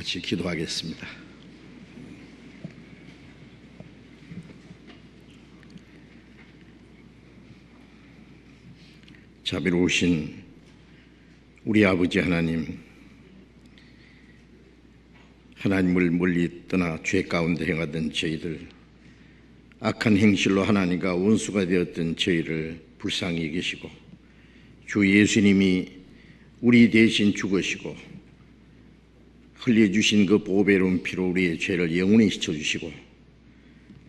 같이 기도하겠습니다. 자비로우신 우리 아버지 하나님, 하나님을 멀리 떠나 죄 가운데 행하던 저희들, 악한 행실로 하나님과 원수가 되었던 저희를 불쌍히 여기시고 주 예수님이 우리 대신 죽으시고 흘려주신 그 보배로운 피로 우리의 죄를 영원히 씻어주시고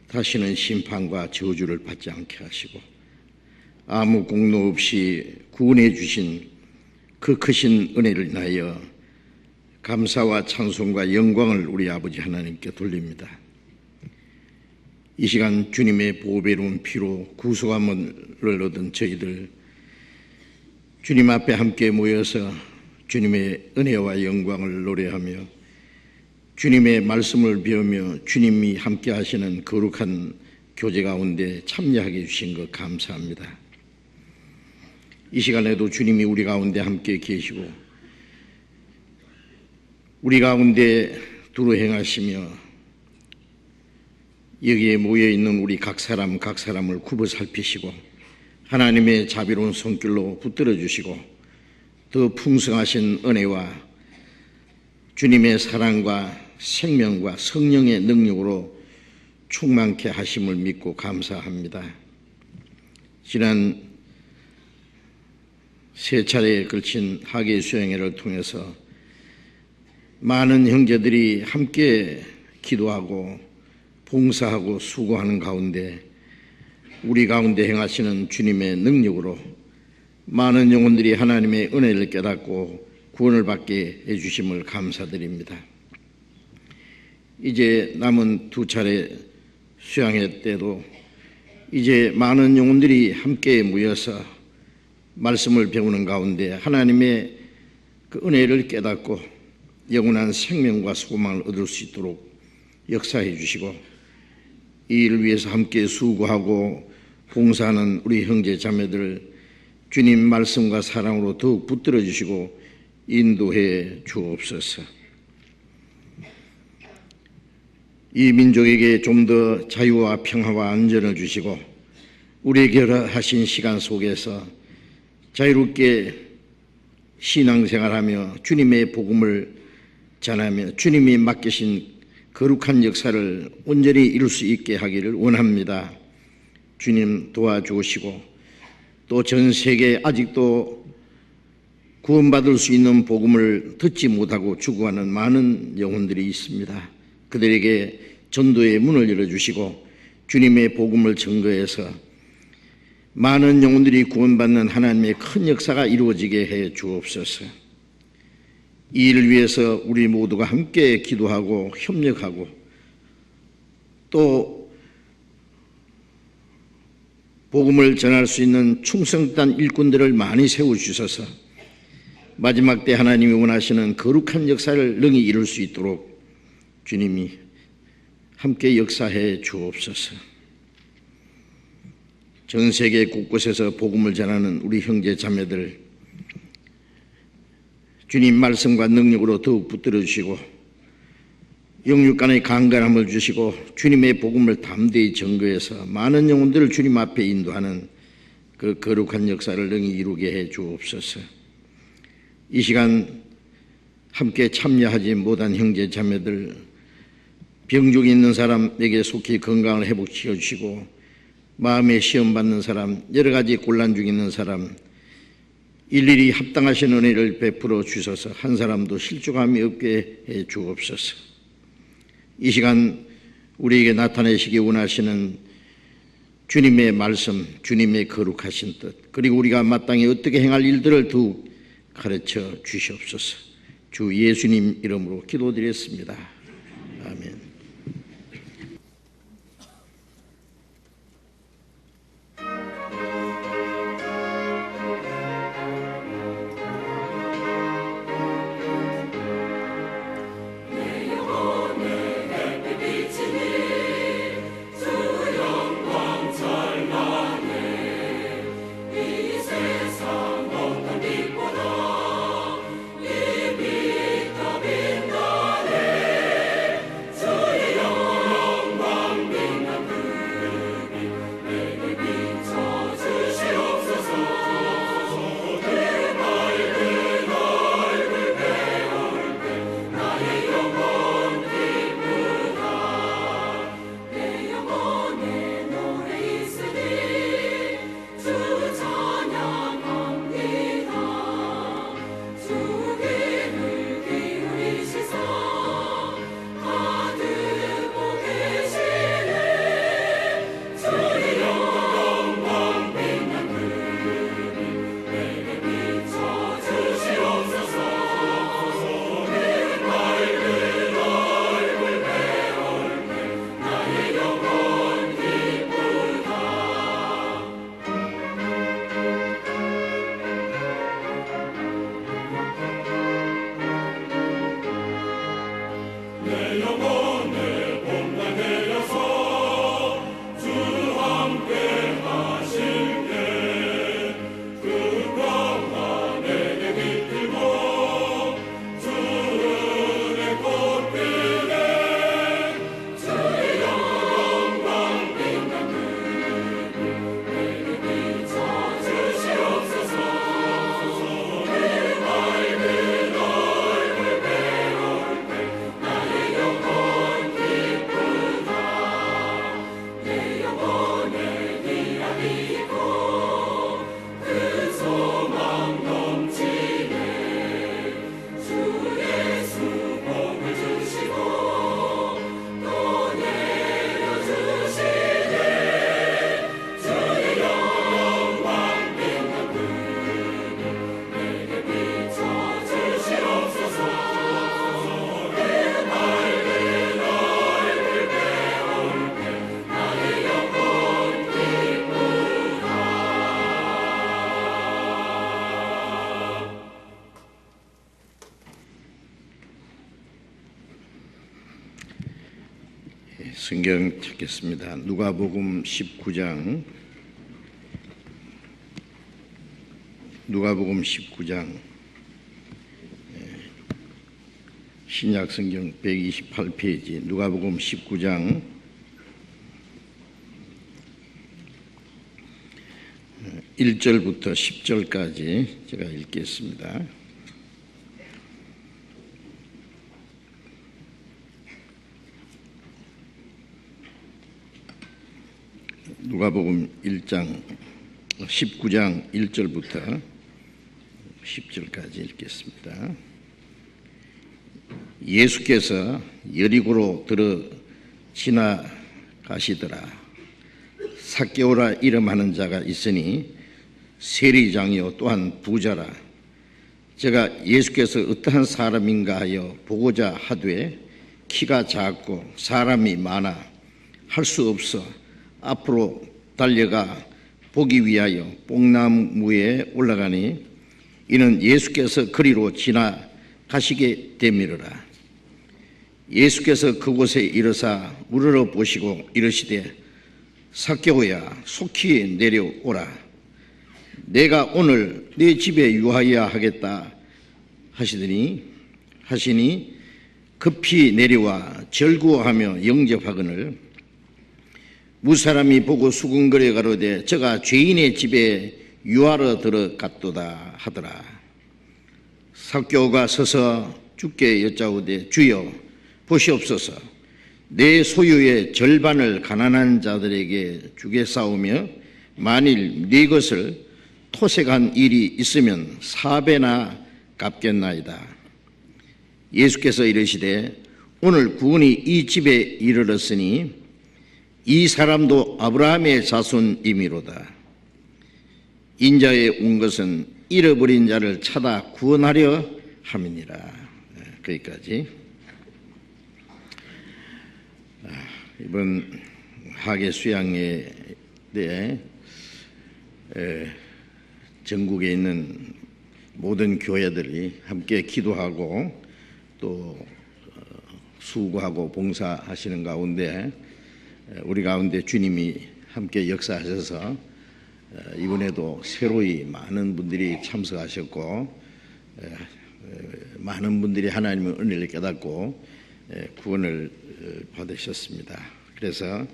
다시는 심판과 저주를 받지 않게 하시고 아무 공로 없이 구원해 주신 그 크신 은혜를 인하여 감사와 찬송과 영광을 우리 아버지 하나님께 돌립니다. 이 시간 주님의 보배로운 피로 구속함을 얻은 저희들, 주님 앞에 함께 모여서 주님의 은혜와 영광을 노래하며 주님의 말씀을 배우며 주님이 함께 하시는 거룩한 교제 가운데 참여하게 해주신 것 감사합니다. 이 시간에도 주님이 우리 가운데 함께 계시고 우리 가운데 두루 행하시며 여기에 모여있는 우리 각 사람을 굽어 살피시고 하나님의 자비로운 손길로 붙들어 주시고 더 풍성하신 은혜와 주님의 사랑과 생명과 성령의 능력으로 충만케 하심을 믿고 감사합니다. 지난 세 차례에 걸친 학예 수행회를 통해서 많은 형제들이 함께 기도하고 봉사하고 수고하는 가운데 우리 가운데 행하시는 주님의 능력으로 많은 영혼들이 하나님의 은혜를 깨닫고 구원을 받게 해주심을 감사드립니다. 이제 남은 두 차례 수양회 때도 이제 많은 영혼들이 함께 모여서 말씀을 배우는 가운데 하나님의 그 은혜를 깨닫고 영원한 생명과 소망을 얻을 수 있도록 역사해 주시고 이 일을 위해서 함께 수고하고 봉사하는 우리 형제 자매들 주님 말씀과 사랑으로 더욱 붙들어 주시고 인도해 주옵소서. 이 민족에게 좀 더 자유와 평화와 안전을 주시고 우리에게 하신 시간 속에서 자유롭게 신앙생활하며 주님의 복음을 전하며 주님이 맡기신 거룩한 역사를 온전히 이룰 수 있게 하기를 원합니다. 주님 도와주시고 또 전 세계에 아직도 구원받을 수 있는 복음을 듣지 못하고 죽어가는 많은 영혼들이 있습니다. 그들에게 전도의 문을 열어주시고 주님의 복음을 증거해서 많은 영혼들이 구원받는 하나님의 큰 역사가 이루어지게 해 주옵소서. 이 일을 위해서 우리 모두가 함께 기도하고 협력하고 또 복음을 전할 수 있는 충성단 일꾼들을 많이 세워주셔서 마지막 때 하나님이 원하시는 거룩한 역사를 능히 이룰 수 있도록 주님이 함께 역사해 주옵소서. 전 세계 곳곳에서 복음을 전하는 우리 형제 자매들 주님 말씀과 능력으로 더욱 붙들어 주시고 영육 간의 강건함을 주시고 주님의 복음을 담대히 증거해서 많은 영혼들을 주님 앞에 인도하는 그 거룩한 역사를 능히 이루게 해 주옵소서. 이 시간 함께 참여하지 못한 형제 자매들, 병중에 있는 사람에게 속히 건강을 회복시켜 주시고 마음에 시험받는 사람, 여러 가지 곤란 중에 있는 사람 일일이 합당하신 은혜를 베풀어 주셔서 한 사람도 실족함이 없게 해 주옵소서. 이 시간 우리에게 나타내시기 원하시는 주님의 말씀, 주님의 거룩하신 뜻, 그리고 우리가 마땅히 어떻게 행할 일들을 더욱 가르쳐 주시옵소서. 주 예수님 이름으로 기도드렸습니다. 아멘. 빛나네 성경 찾겠습니다. 누가복음 19장 신약 성경 128페이지 누가복음 19장 1절부터 10절까지 제가 읽겠습니다. 누가복음 19장 1절부터 10절까지 읽겠습니다. 예수께서 여리고로 들어 지나가시더라. 삭개오라 이름하는 자가 있으니 세리장이요 또한 부자라. 제가 예수께서 어떠한 사람인가 하여 보고자 하되 키가 작고 사람이 많아 할 수 없어 앞으로 달려가 보기 위하여 뽕나무에 올라가니 이는 예수께서 그리로 지나가시게 되미르라. 예수께서 그곳에 이르사 우러러 보시고 이르시되 삭개오야 속히 내려오라. 내가 오늘 네 집에 유하여야 하겠다 하시니 급히 내려와 절구하며 영접하거늘 무사람이 보고 수군거려 가로되 저가 죄인의 집에 유하러 들어갔도다 하더라. 삭개오가 서서 주께 여짜오되 주여 보시옵소서. 내 소유의 절반을 가난한 자들에게 주겠사오며 만일 네 것을 토색한 일이 있으면 4배나 갚겠나이다. 예수께서 이르시되 오늘 구원이 이 집에 이르렀으니 이 사람도 아브라함의 자손이미로다. 인자에 온 것은 잃어버린 자를 찾아 구원하려 함이니라. 거기까지. 이번 학예 수양회 때 전국에 있는 모든 교회들이 함께 기도하고 또 수고하고 봉사하시는 가운데 우리 가운데 주님이 함께 역사하셔서 이번에도 새로이 많은 분들이 참석하셨고 많은 분들이 하나님의 은혜를 깨닫고 구원을 받으셨습니다. 그래서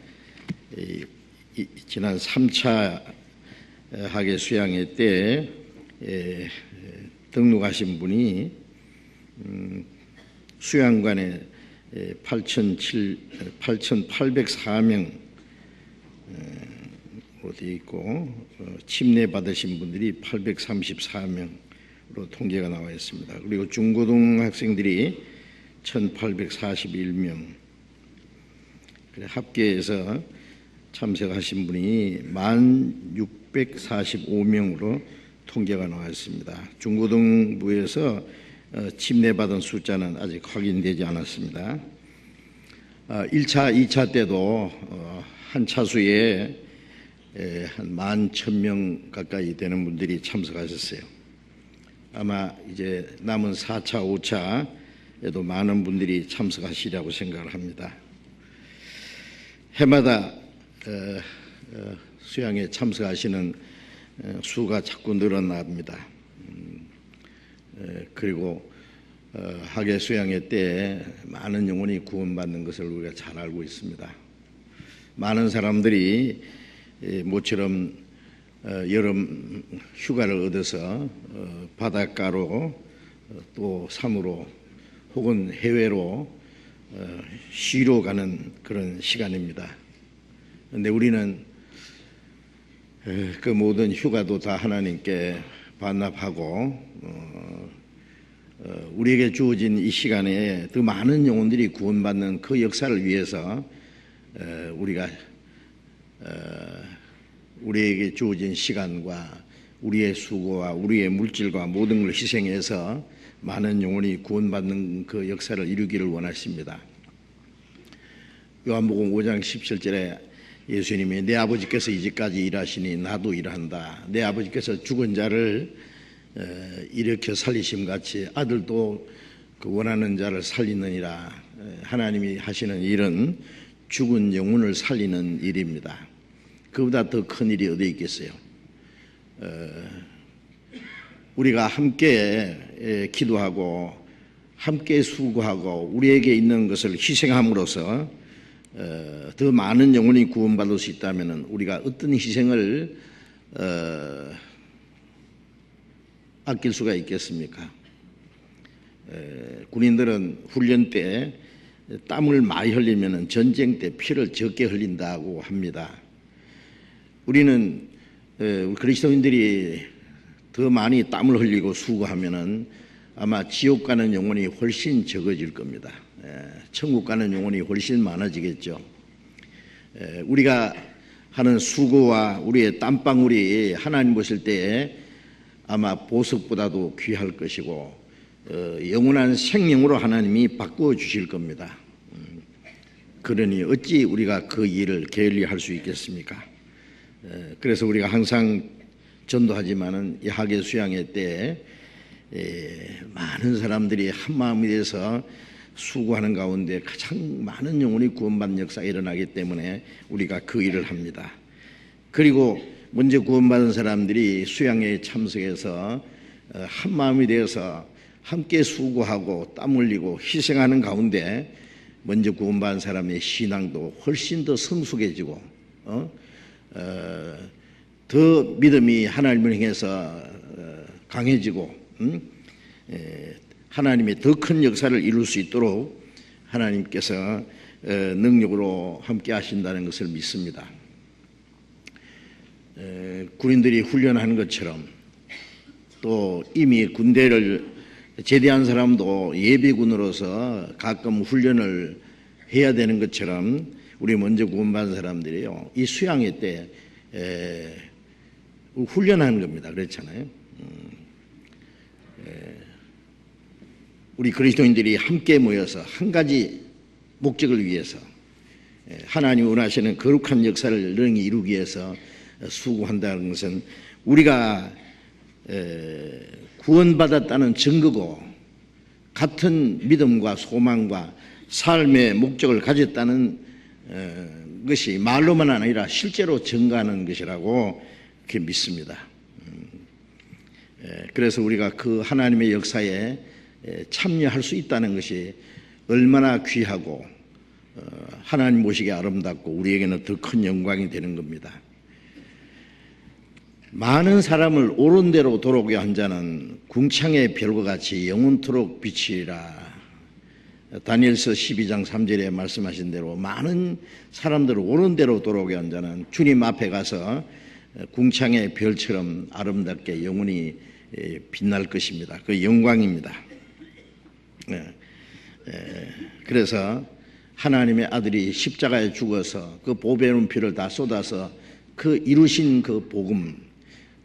지난 3차 학예 수양회 때 등록하신 분이 수양관에 8,804명으로 되어 있고 침례 받으신 분들이 834명으로 통계가 나와 있습니다. 그리고 중고등학생들이 1,841명, 합계해서 참석하신 분이 1,645명으로 통계가 나와 있습니다. 중고등부에서 침례받은 숫자는 아직 확인되지 않았습니다. 1차, 2차 때도 한 차수에 한 11,000명 가까이 되는 분들이 참석하셨어요. 아마 이제 남은 4차, 5차에도 많은 분들이 참석하시리라고 생각을 합니다. 해마다 수양에 참석하시는 수가 자꾸 늘어납니다. 그리고 학예 수양회 때 많은 영혼이 구원받는 것을 우리가 잘 알고 있습니다. 많은 사람들이 모처럼 여름 휴가를 얻어서 바닷가로 또 섬으로 혹은 해외로 쉬러 가는 그런 시간입니다. 그런데 우리는 그 모든 휴가도 다 하나님께 반납하고 우리에게 주어진 이 시간에 더 많은 영혼들이 구원받는 그 역사를 위해서 우리가 우리에게 주어진 시간과 우리의 수고와 우리의 물질과 모든 걸 희생해서 많은 영혼이 구원받는 그 역사를 이루기를 원하십니다. 요한복음 5장 17절에 예수님이 내 아버지께서 이제까지 일하시니 나도 일한다. 내 아버지께서 죽은 자를 일으켜 살리심 같이 아들도 그 원하는 자를 살리느니라. 하나님이 하시는 일은 죽은 영혼을 살리는 일입니다. 그보다 더 큰 일이 어디 있겠어요? 우리가 함께 기도하고 함께 수고하고 우리에게 있는 것을 희생함으로써 더 많은 영혼이 구원받을 수 있다면 우리가 어떤 희생을 아낄 수가 있겠습니까? 군인들은 훈련 때 땀을 많이 흘리면 전쟁 때 피를 적게 흘린다고 합니다. 우리는 그리스도인들이 더 많이 땀을 흘리고 수고하면은 아마 지옥 가는 영혼이 훨씬 적어질 겁니다. 천국 가는 영혼이 훨씬 많아지겠죠. 우리가 하는 수고와 우리의 땀방울이 하나님 보실 때에 아마 보석보다도 귀할 것이고 영원한 생명으로 하나님이 바꾸어 주실 겁니다. 그러니 어찌 우리가 그 일을 게을리할 수 있겠습니까? 그래서 우리가 항상 전도하지만은 이 학예 수양회 때 많은 사람들이 한 마음이 돼서 수고하는 가운데 가장 많은 영혼이 구원받는 역사가 일어나기 때문에 우리가 그 일을 합니다. 그리고 먼저 구원받은 사람들이 수양회에 참석해서 한 마음이 되어서 함께 수고하고 땀 흘리고 희생하는 가운데 먼저 구원받은 사람의 신앙도 훨씬 더 성숙해지고 더 믿음이 하나님을 향해서 강해지고 하나님의 더 큰 역사를 이룰 수 있도록 하나님께서 능력으로 함께 하신다는 것을 믿습니다. 군인들이 훈련하는 것처럼 또 이미 군대를 제대한 사람도 예비군으로서 가끔 훈련을 해야 되는 것처럼 우리 먼저 구원받은 사람들이요 이 수양회 때 훈련하는 겁니다. 그렇잖아요. 우리 그리스도인들이 함께 모여서 한 가지 목적을 위해서 하나님이 원하시는 거룩한 역사를 능히 이루기 위해서 수고한다는 것은 우리가 구원받았다는 증거고 같은 믿음과 소망과 삶의 목적을 가졌다는 것이 말로만 아니라 실제로 증거하는 것이라고 그렇게 믿습니다. 그래서 우리가 그 하나님의 역사에 참여할 수 있다는 것이 얼마나 귀하고 하나님 보시기에 아름답고 우리에게는 더 큰 영광이 되는 겁니다. 많은 사람을 옳은 대로 돌아오게 한 자는 궁창의 별과 같이 영원토록 빛이라. 다니엘서 12장 3절에 말씀하신 대로 많은 사람들을 옳은 대로 돌아오게 한 자는 주님 앞에 가서 궁창의 별처럼 아름답게 영원히 빛날 것입니다. 그 영광입니다. 그래서 하나님의 아들이 십자가에 죽어서 그 보배로운 피를 다 쏟아서 그 이루신 그 복음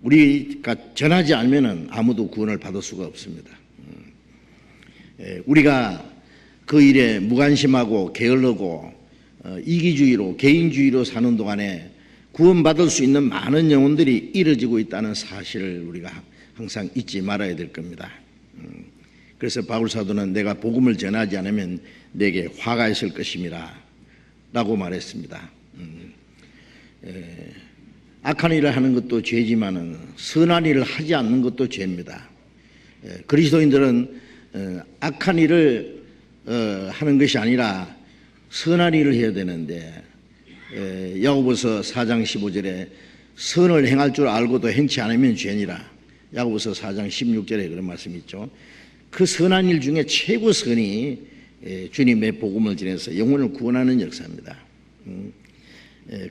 우리가 전하지 않으면 아무도 구원을 받을 수가 없습니다. 우리가 그 일에 무관심하고 게을르고 이기주의로 개인주의로 사는 동안에 구원받을 수 있는 많은 영혼들이 이루어지고 있다는 사실을 우리가 항상 잊지 말아야 될 겁니다. 그래서 바울 사도는 내가 복음을 전하지 않으면 내게 화가 있을 것임이라 라고 말했습니다. 악한 일을 하는 것도 죄지만은 선한 일을 하지 않는 것도 죄입니다. 그리스도인들은 악한 일을 하는 것이 아니라 선한 일을 해야 되는데 야고보서 4장 15절에 선을 행할 줄 알고도 행치 않으면 죄니라. 야고보서 4장 16절에 그런 말씀이 있죠. 그 선한 일 중에 최고 선이 주님의 복음을 전해서 영혼을 구원하는 역사입니다.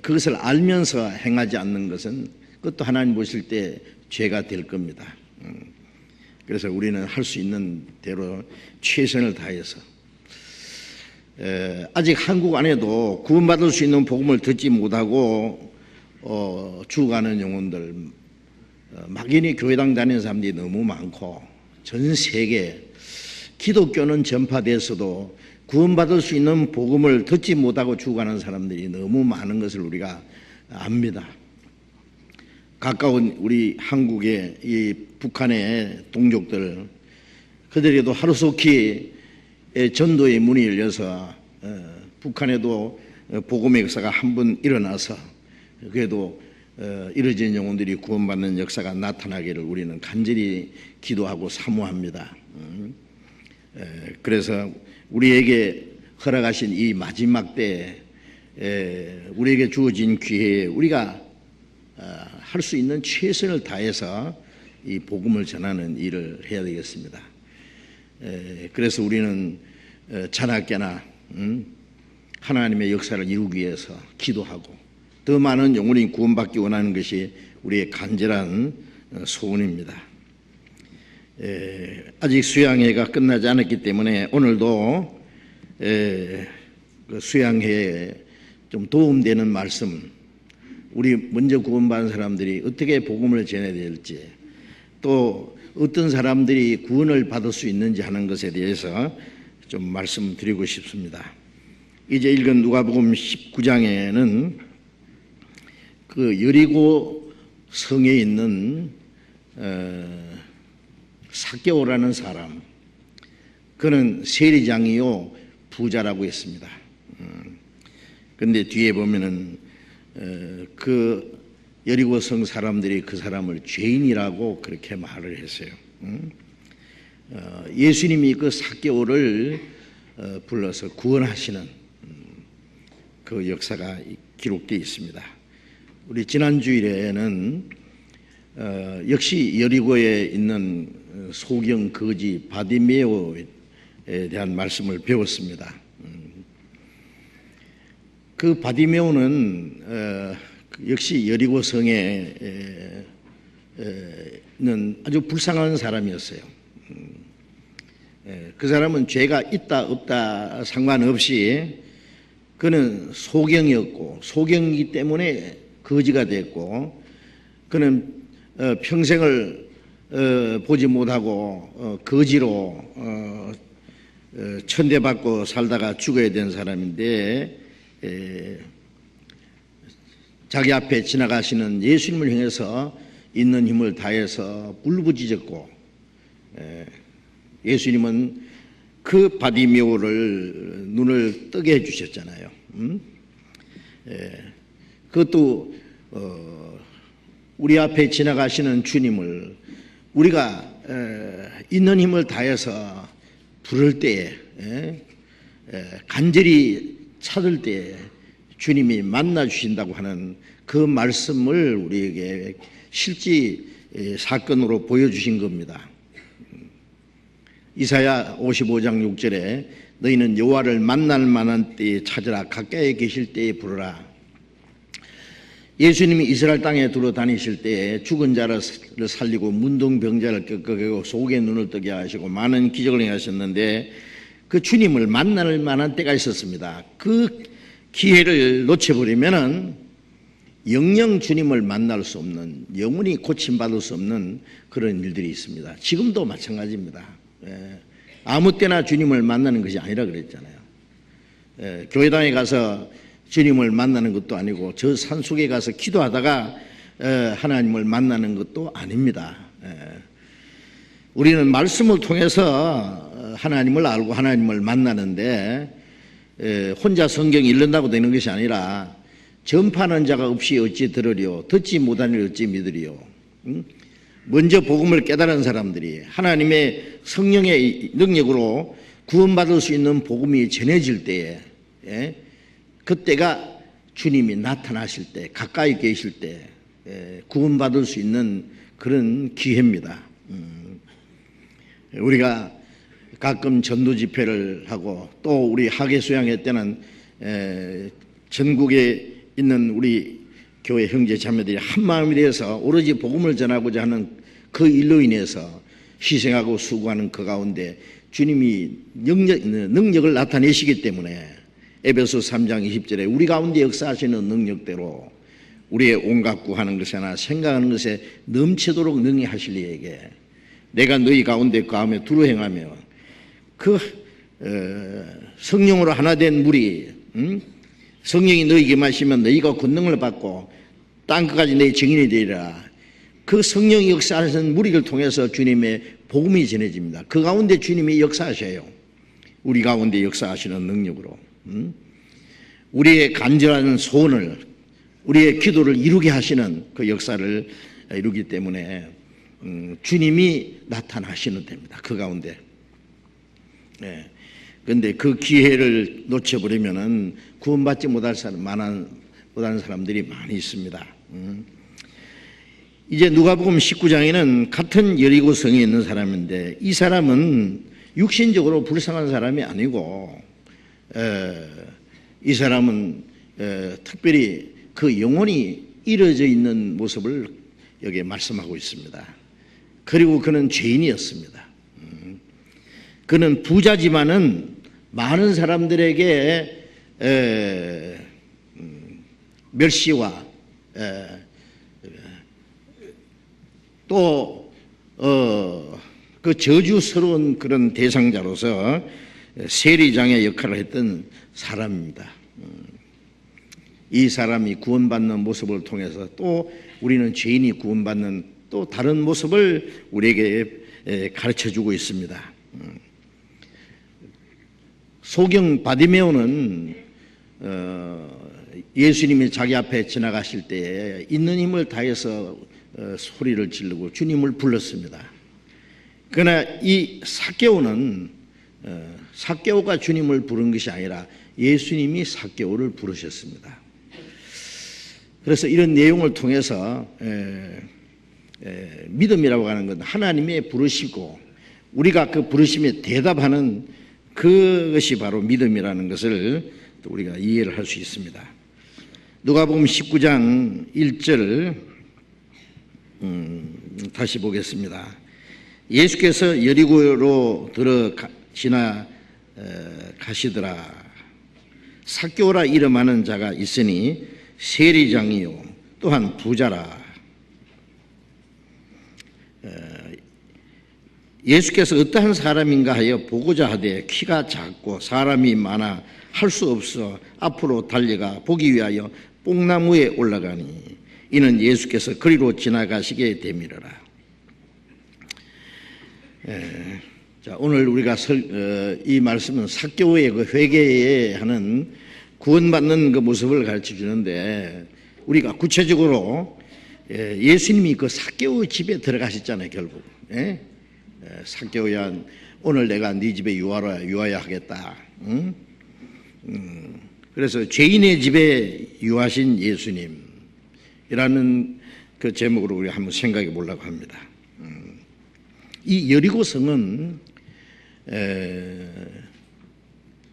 그것을 알면서 행하지 않는 것은 그것도 하나님 보실 때 죄가 될 겁니다. 그래서 우리는 할 수 있는 대로 최선을 다해서 아직 한국 안에도 구원받을 수 있는 복음을 듣지 못하고 죽어가는 영혼들 막연히 교회당 다니는 사람들이 너무 많고 전 세계 기독교는 전파돼서도 구원받을 수 있는 복음을 듣지 못하고 죽어가는 사람들이 너무 많은 것을 우리가 압니다. 가까운 우리 한국의 이 북한의 동족들 그들에게도 하루속히 전도의 문이 열려서 북한에도 복음의 역사가 한번 일어나서 그래도 잃어진 영혼들이 구원받는 역사가 나타나기를 우리는 간절히 기도하고 사모합니다. 그래서 우리에게 허락하신 이 마지막 때에 우리에게 주어진 기회에 우리가 할 수 있는 최선을 다해서 이 복음을 전하는 일을 해야 되겠습니다. 그래서 우리는 자나깨나 하나님의 역사를 이루기 위해서 기도하고 더 많은 영혼이 구원받기 원하는 것이 우리의 간절한 소원입니다. 아직 수양회가 끝나지 않았기 때문에 오늘도 그 수양회에 좀 도움되는 말씀, 우리 먼저 구원받은 사람들이 어떻게 복음을 전해야 될지, 또 어떤 사람들이 구원을 받을 수 있는지 하는 것에 대해서 좀 말씀드리고 싶습니다. 이제 읽은 누가복음 19장에는 그 여리고 성에 있는 삭개오라는 사람, 그는 세리장이요 부자라고 했습니다. 그런데 뒤에 보면은 그 여리고 성 사람들이 그 사람을 죄인이라고 그렇게 말을 했어요. 예수님이 그 삭개오를 불러서 구원하시는 그 역사가 기록되어 있습니다. 우리 지난 주일에는 역시 여리고에 있는 소경 거지 바디메오에 대한 말씀을 배웠습니다. 그 바디메오는 역시 여리고 성에는 아주 불쌍한 사람이었어요. 그 사람은 죄가 있다 없다 상관없이 그는 소경이었고, 소경이기 때문에 거지가 됐고, 그는 평생을 보지 못하고 거지로 천대받고 살다가 죽어야 된 사람인데, 자기 앞에 지나가시는 예수님을 향해서 있는 힘을 다해서 울부짖었고, 예수님은 그 바디메오를 눈을 뜨게 해주셨잖아요. 그것도 우리 앞에 지나가시는 주님을 우리가 있는 힘을 다해서 부를 때에, 간절히 찾을 때에 주님이 만나 주신다고 하는 그 말씀을 우리에게 실제 사건으로 보여주신 겁니다. 이사야 55장 6절에 너희는 여호와를 만날 만한 때에 찾으라, 가까이에 계실 때에 부르라. 예수님이 이스라엘 땅에 두루 다니실 때에 죽은 자를 살리고 문둥병자를 꺾어내고 속의 눈을 뜨게 하시고 많은 기적을 행하셨는데 그 주님을 만날 만한 때가 있었습니다. 그 기회를 놓쳐버리면은 영영 주님을 만날 수 없는, 영원히 고침받을 수 없는 그런 일들이 있습니다. 지금도 마찬가지입니다. 아무 때나 주님을 만나는 것이 아니라 그랬잖아요. 교회당에 가서 주님을 만나는 것도 아니고 저 산속에 가서 기도하다가 하나님을 만나는 것도 아닙니다. 우리는 말씀을 통해서 하나님을 알고 하나님을 만나는데 혼자 성경 읽는다고 되는 것이 아니라 전파하는 자가 없이 어찌 들으리요, 듣지 못하니 어찌 믿으리요. 먼저 복음을 깨달은 사람들이 하나님의 성령의 능력으로 구원받을 수 있는 복음이 전해질 때에, 그때가 주님이 나타나실 때, 가까이 계실 때 구원받을 수 있는 그런 기회입니다. 우리가 가끔 전도 집회를 하고 또 우리 학예 수양회 때는 전국에 있는 우리 교회 형제 자매들이 한 마음이 되어서 오로지 복음을 전하고자 하는 그 일로 인해서 희생하고 수고하는 그 가운데 주님이 능력을 나타내시기 때문에 에베소 3장 20절에 우리 가운데 역사하시는 능력대로 우리의 온갖 구하는 것이나 생각하는 것에 넘치도록 능히 하실 이에게 내가 너희 가운데 거하며 두루 행하며 그 성령으로 하나 된 무리, 성령이 너희에게 마시면 너희가 권능을 받고 땅끝까지 너희 증인이 되리라. 그 성령이 역사하시는 무리를 통해서 주님의 복음이 전해집니다. 그 가운데 주님이 역사하셔요. 우리 가운데 역사하시는 능력으로. 우리의 간절한 소원을, 우리의 기도를 이루게 하시는 그 역사를 이루기 때문에 주님이 나타나시는 데입니다. 그 가운데. 그런데 그 기회를 놓쳐버리면은 구원받지 못하는 사람들이 많이 있습니다. 이제 누가복음 19장에는 같은 여리고성에 있는 사람인데, 이 사람은 육신적으로 불쌍한 사람이 아니고 이 사람은 특별히 그 영혼이 잃어져 있는 모습을 여기에 말씀하고 있습니다. 그리고 그는 죄인이었습니다. 그는 부자지만은 많은 사람들에게 멸시와 또 그 저주스러운 그런 대상자로서 세리장의 역할을 했던 사람입니다. 이 사람이 구원받는 모습을 통해서 또 우리는 죄인이 구원받는 또 다른 모습을 우리에게 가르쳐주고 있습니다. 소경 바디메오는 예수님이 자기 앞에 지나가실 때에 있는 힘을 다해서 소리를 지르고 주님을 불렀습니다. 그러나 이 삭개오는 삭개오가 주님을 부른 것이 아니라 예수님이 삭개오를 부르셨습니다. 그래서 이런 내용을 통해서 믿음이라고 하는 건 하나님의 부르시고 우리가 그 부르심에 대답하는 그것이 바로 믿음이라는 것을 우리가 이해를 할 수 있습니다. 누가복음 19장 1절 다시 보겠습니다. 예수께서 여리고로 지나가시더라. 삭개오라 이름하는 자가 있으니 세리장이요 또한 부자라. 예수께서 어떠한 사람인가 하여 보고자 하되 키가 작고 사람이 많아 할 수 없어 앞으로 달려가 보기 위하여 뽕나무에 올라가니 이는 예수께서 그리로 지나가시게 되밀어라. 자, 오늘 우리가 이 말씀은 삭개오의 그 회개에 하는 구원받는 그 모습을 가르쳐 주는데, 우리가 구체적으로 예수님이 그 삭개오 집에 들어가셨잖아요. 결국 삭개오야, 오늘 내가 네 집에 유하야 하겠다. 그래서 죄인의 집에 유하신 예수님이라는 그 제목으로 우리 한번 생각해 보려고 합니다. 이 여리고성은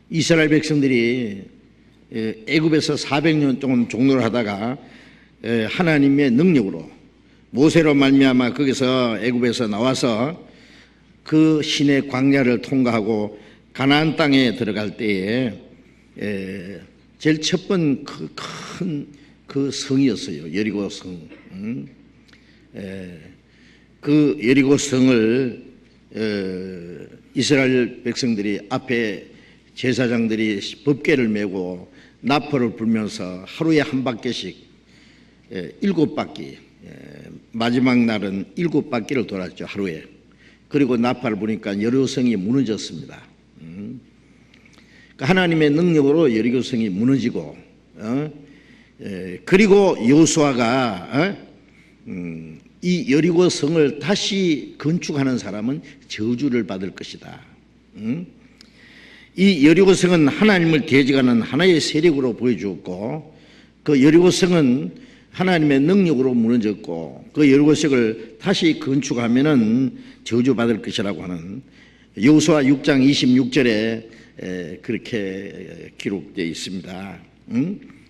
이스라엘 백성들이 애굽에서 400년 동안 종노를 하다가 하나님의 능력으로 모세로 말미암아 거기서 애굽에서 나와서 그 시내 광야를 통과하고 가나안 땅에 들어갈 때에 제일 첫 번 큰 그 성이었어요. 여리고성. 그 여리고성을 이스라엘 백성들이 앞에 제사장들이 법궤를 메고 나팔을 불면서 하루에 한 바퀴씩 7바퀴, 마지막 날은 7바퀴를 돌았죠. 하루에. 그리고 나팔을 부니까 여리고성이 무너졌습니다. 하나님의 능력으로 여리고성이 무너지고 그리고 여호수아가 이 여리고성을 다시 건축하는 사람은 저주를 받을 것이다. 이 여리고성은 하나님을 대적하는 하나의 세력으로 보여주었고, 그 여리고성은 하나님의 능력으로 무너졌고, 그 여리고성을 다시 건축하면은 저주받을 것이라고 하는 여호수아 6장 26절에 그렇게 기록되어 있습니다.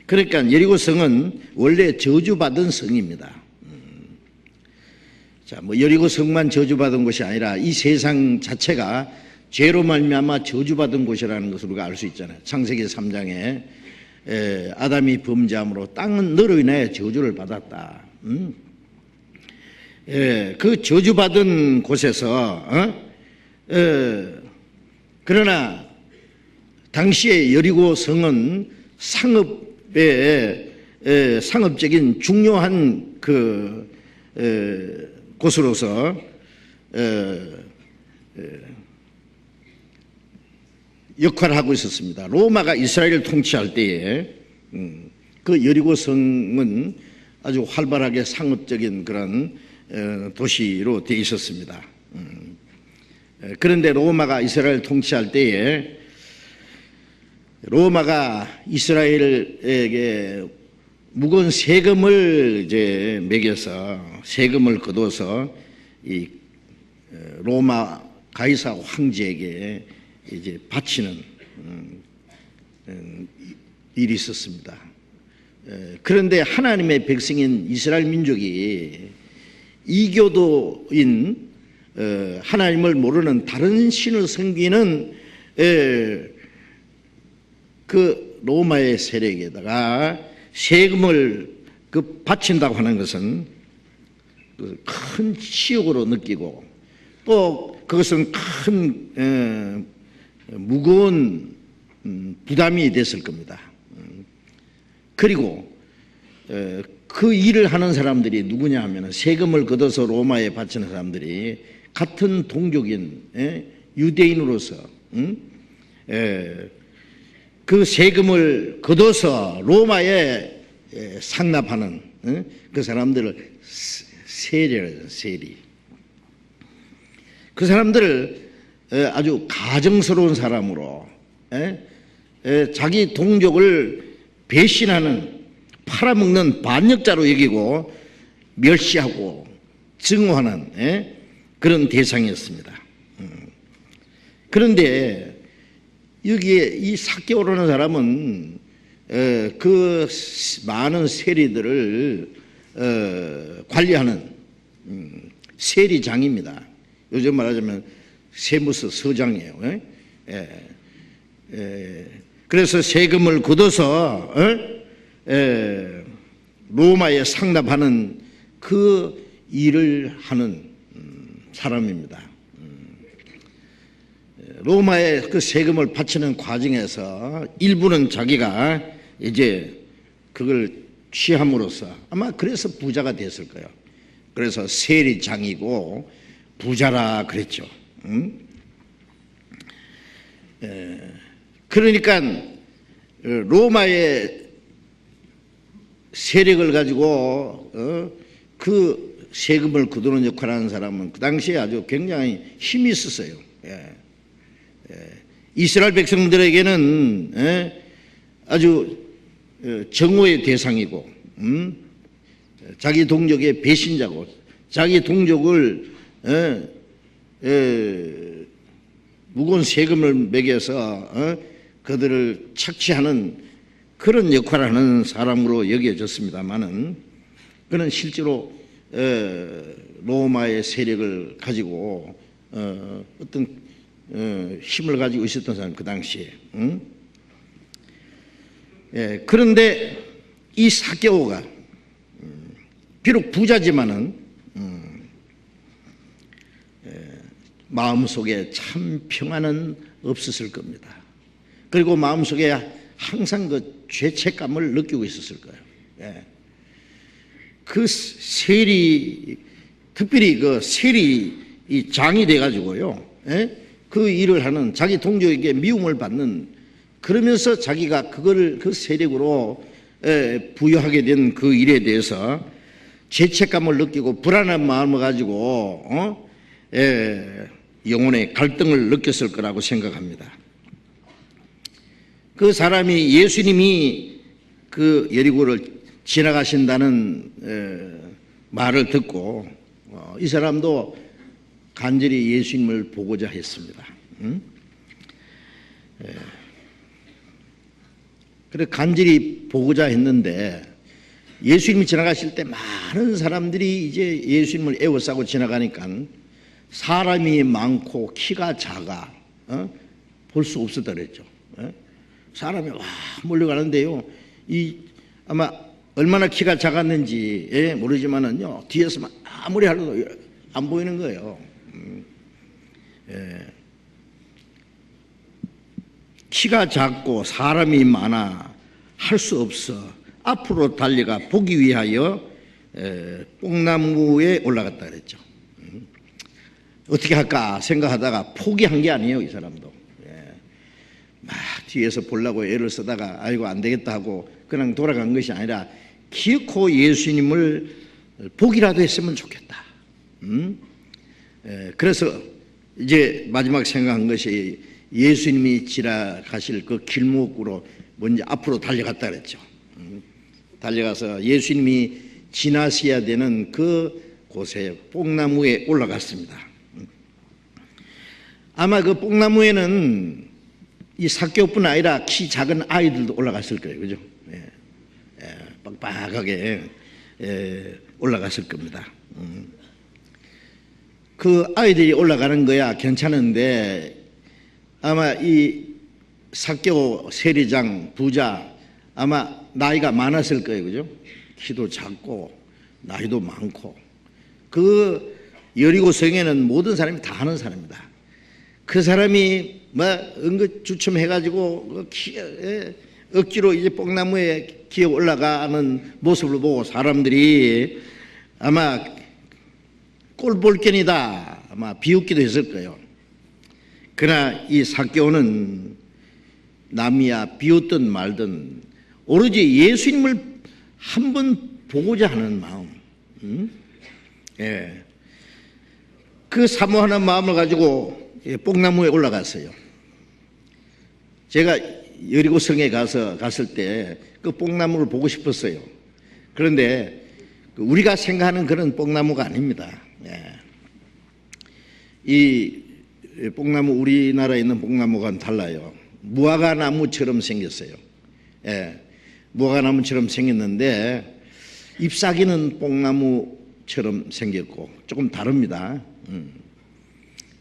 그러니까 여리고성은 원래 저주받은 성입니다. 자, 뭐 여리고성만 저주받은 것이 아니라 이 세상 자체가 죄로 말미암아 저주받은 곳이라는 것을 우리가 알 수 있잖아요. 창세기 3장에 아담이 범죄함으로 땅은 너로 인해 저주를 받았다. 그 저주받은 곳에서 그러나 당시에 여리고성은 상업적인 중요한 그 곳으로서 역할을 하고 있었습니다. 로마가 이스라엘을 통치할 때에 그 여리고 성은 아주 활발하게 상업적인 그런 도시로 되어 있었습니다. 그런데 로마가 이스라엘을 통치할 때에 로마가 이스라엘에게 무거운 세금을 이제 매겨서 세금을 거둬서 이 로마 가이사 황제에게 이제 바치는 일이 있었습니다. 그런데 하나님의 백성인 이스라엘 민족이 이교도인 하나님을 모르는 다른 신을 섬기는 그 로마의 세력에다가 세금을 바친다고 하는 것은 큰 치욕으로 느끼고 또 그것은 큰 무거운 부담이 됐을 겁니다. 그리고 그 일을 하는 사람들이 누구냐 하면 세금을 걷어서 로마에 바치는 사람들이 같은 동족인 유대인으로서 그 세금을 걷어서 로마에 상납하는 그 사람들을 세리라죠. 세리. 그 사람들을 아주 가정스러운 사람으로 자기 동족을 배신하는 팔아먹는 반역자로 여기고 멸시하고 증오하는 그런 대상이었습니다. 그런데 여기에 이 삭개오라는 사람은 그 많은 세리들을 관리하는 세리장입니다. 요즘 말하자면 세무서 서장이에요. 그래서 세금을 걷어서 로마에 상납하는 그 일을 하는 사람입니다. 로마에 그 세금을 바치는 과정에서 일부는 자기가 이제 그걸 취함으로써 아마 그래서 부자가 됐을 거예요. 그래서 세리장이고 부자라 그랬죠. 그러니까 로마의 세력을 가지고 그 세금을 거두는 역할을 하는 사람은 그 당시에 아주 굉장히 힘이 있었어요. 이스라엘 백성들에게는 아주 정오의 대상이고 자기 동족의 배신자고 자기 동족을 무거운 세금을 매겨서 그들을 착취하는 그런 역할을 하는 사람으로 여겨졌습니다마는 그는 실제로 로마의 세력을 가지고 어떤 힘을 가지고 있었던 사람 그 당시에. 그런데 이 삭개오가 비록 부자지만은 마음속에 참 평안은 없었을 겁니다. 그리고 마음속에 항상 그 죄책감을 느끼고 있었을 거예요. 그 세리, 특별히 그 세리 이 장이 돼가지고요. 그 일을 하는 자기 동족에게 미움을 받는 그러면서 자기가 그걸 그 세력으로 부여하게 된 그 일에 대해서 죄책감을 느끼고 불안한 마음을 가지고 영혼의 갈등을 느꼈을 거라고 생각합니다. 그 사람이 예수님이 그 여리고를 지나가신다는 말을 듣고 이 사람도 간절히 예수님을 보고자 했습니다. 그래 간절히 보고자 했는데 예수님이 지나가실 때 많은 사람들이 이제 예수님을 에워싸고 지나가니까 사람이 많고 키가 작아 볼 수 없었다 그랬죠. 사람이 와 몰려가는데요. 이 아마 얼마나 키가 작았는지 모르지만은요 뒤에서만 아무리 하려도 안 보이는 거예요. 키가 작고 사람이 많아 할 수 없어 앞으로 달려가 보기 위하여 뽕나무에 올라갔다 그랬죠. 어떻게 할까 생각하다가 포기한 게 아니에요. 이 사람도 막 뒤에서 보려고 애를 쓰다가 아이고 안 되겠다 하고 그냥 돌아간 것이 아니라 기어코 예수님을 보기라도 했으면 좋겠다. 그래서 이제 마지막 생각한 것이 예수님이 지나가실 그 길목으로 먼저 앞으로 달려갔다 그랬죠. 달려가서 예수님이 지나셔야 되는 그 곳에 뽕나무에 올라갔습니다. 아마 그 뽕나무에는 이 삭개오뿐 아니라 키 작은 아이들도 올라갔을 거예요. 그죠? 빡빡하게 올라갔을 겁니다. 그 아이들이 올라가는 거야 괜찮은데 아마 이 삭개오 세리장 부자 아마 나이가 많았을 거예요. 그죠? 키도 작고 나이도 많고 그 여리고 성에는 모든 사람이 다 하는 사람이다. 그 사람이 뭐 은근 주춤해가지고 억지로 이제 뽕나무에 기어 올라가는 모습을 보고 사람들이 아마 꼴볼견이다 아마 비웃기도 했을 거예요. 그러나 이 삭개오는 남이야 비웃든 말든 오로지 예수님을 한번 보고자 하는 마음, 그 사모하는 마음을 가지고 뽕나무에 올라갔어요. 제가 여리고성에 갔을 때 그 뽕나무를 보고 싶었어요. 그런데 우리가 생각하는 그런 뽕나무가 아닙니다. 이 뽕나무 우리나라에 있는 뽕나무와는 달라요. 무화과나무처럼 생겼어요. 무화과나무처럼 생겼는데 잎사귀는 뽕나무처럼 생겼고 조금 다릅니다.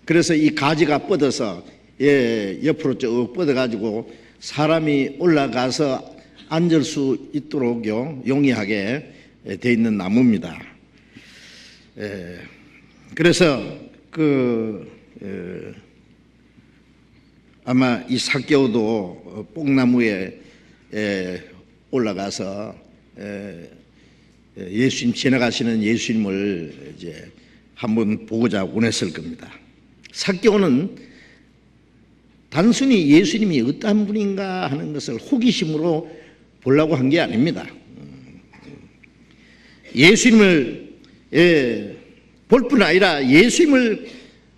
그래서 이 가지가 뻗어서 옆으로 쭉 뻗어가지고 사람이 올라가서 앉을 수 있도록 용이하게 되어 있는 나무입니다. 그래서 아마 이 삭개오도 뽕나무에 올라가서 예수님 지나가시는 예수님을 이제 한번 보고자 원했을 겁니다. 삭개오는 단순히 예수님이 어떠한 분인가 하는 것을 호기심으로 보려고 한 게 아닙니다. 예수님을 볼 뿐 아니라 예수님을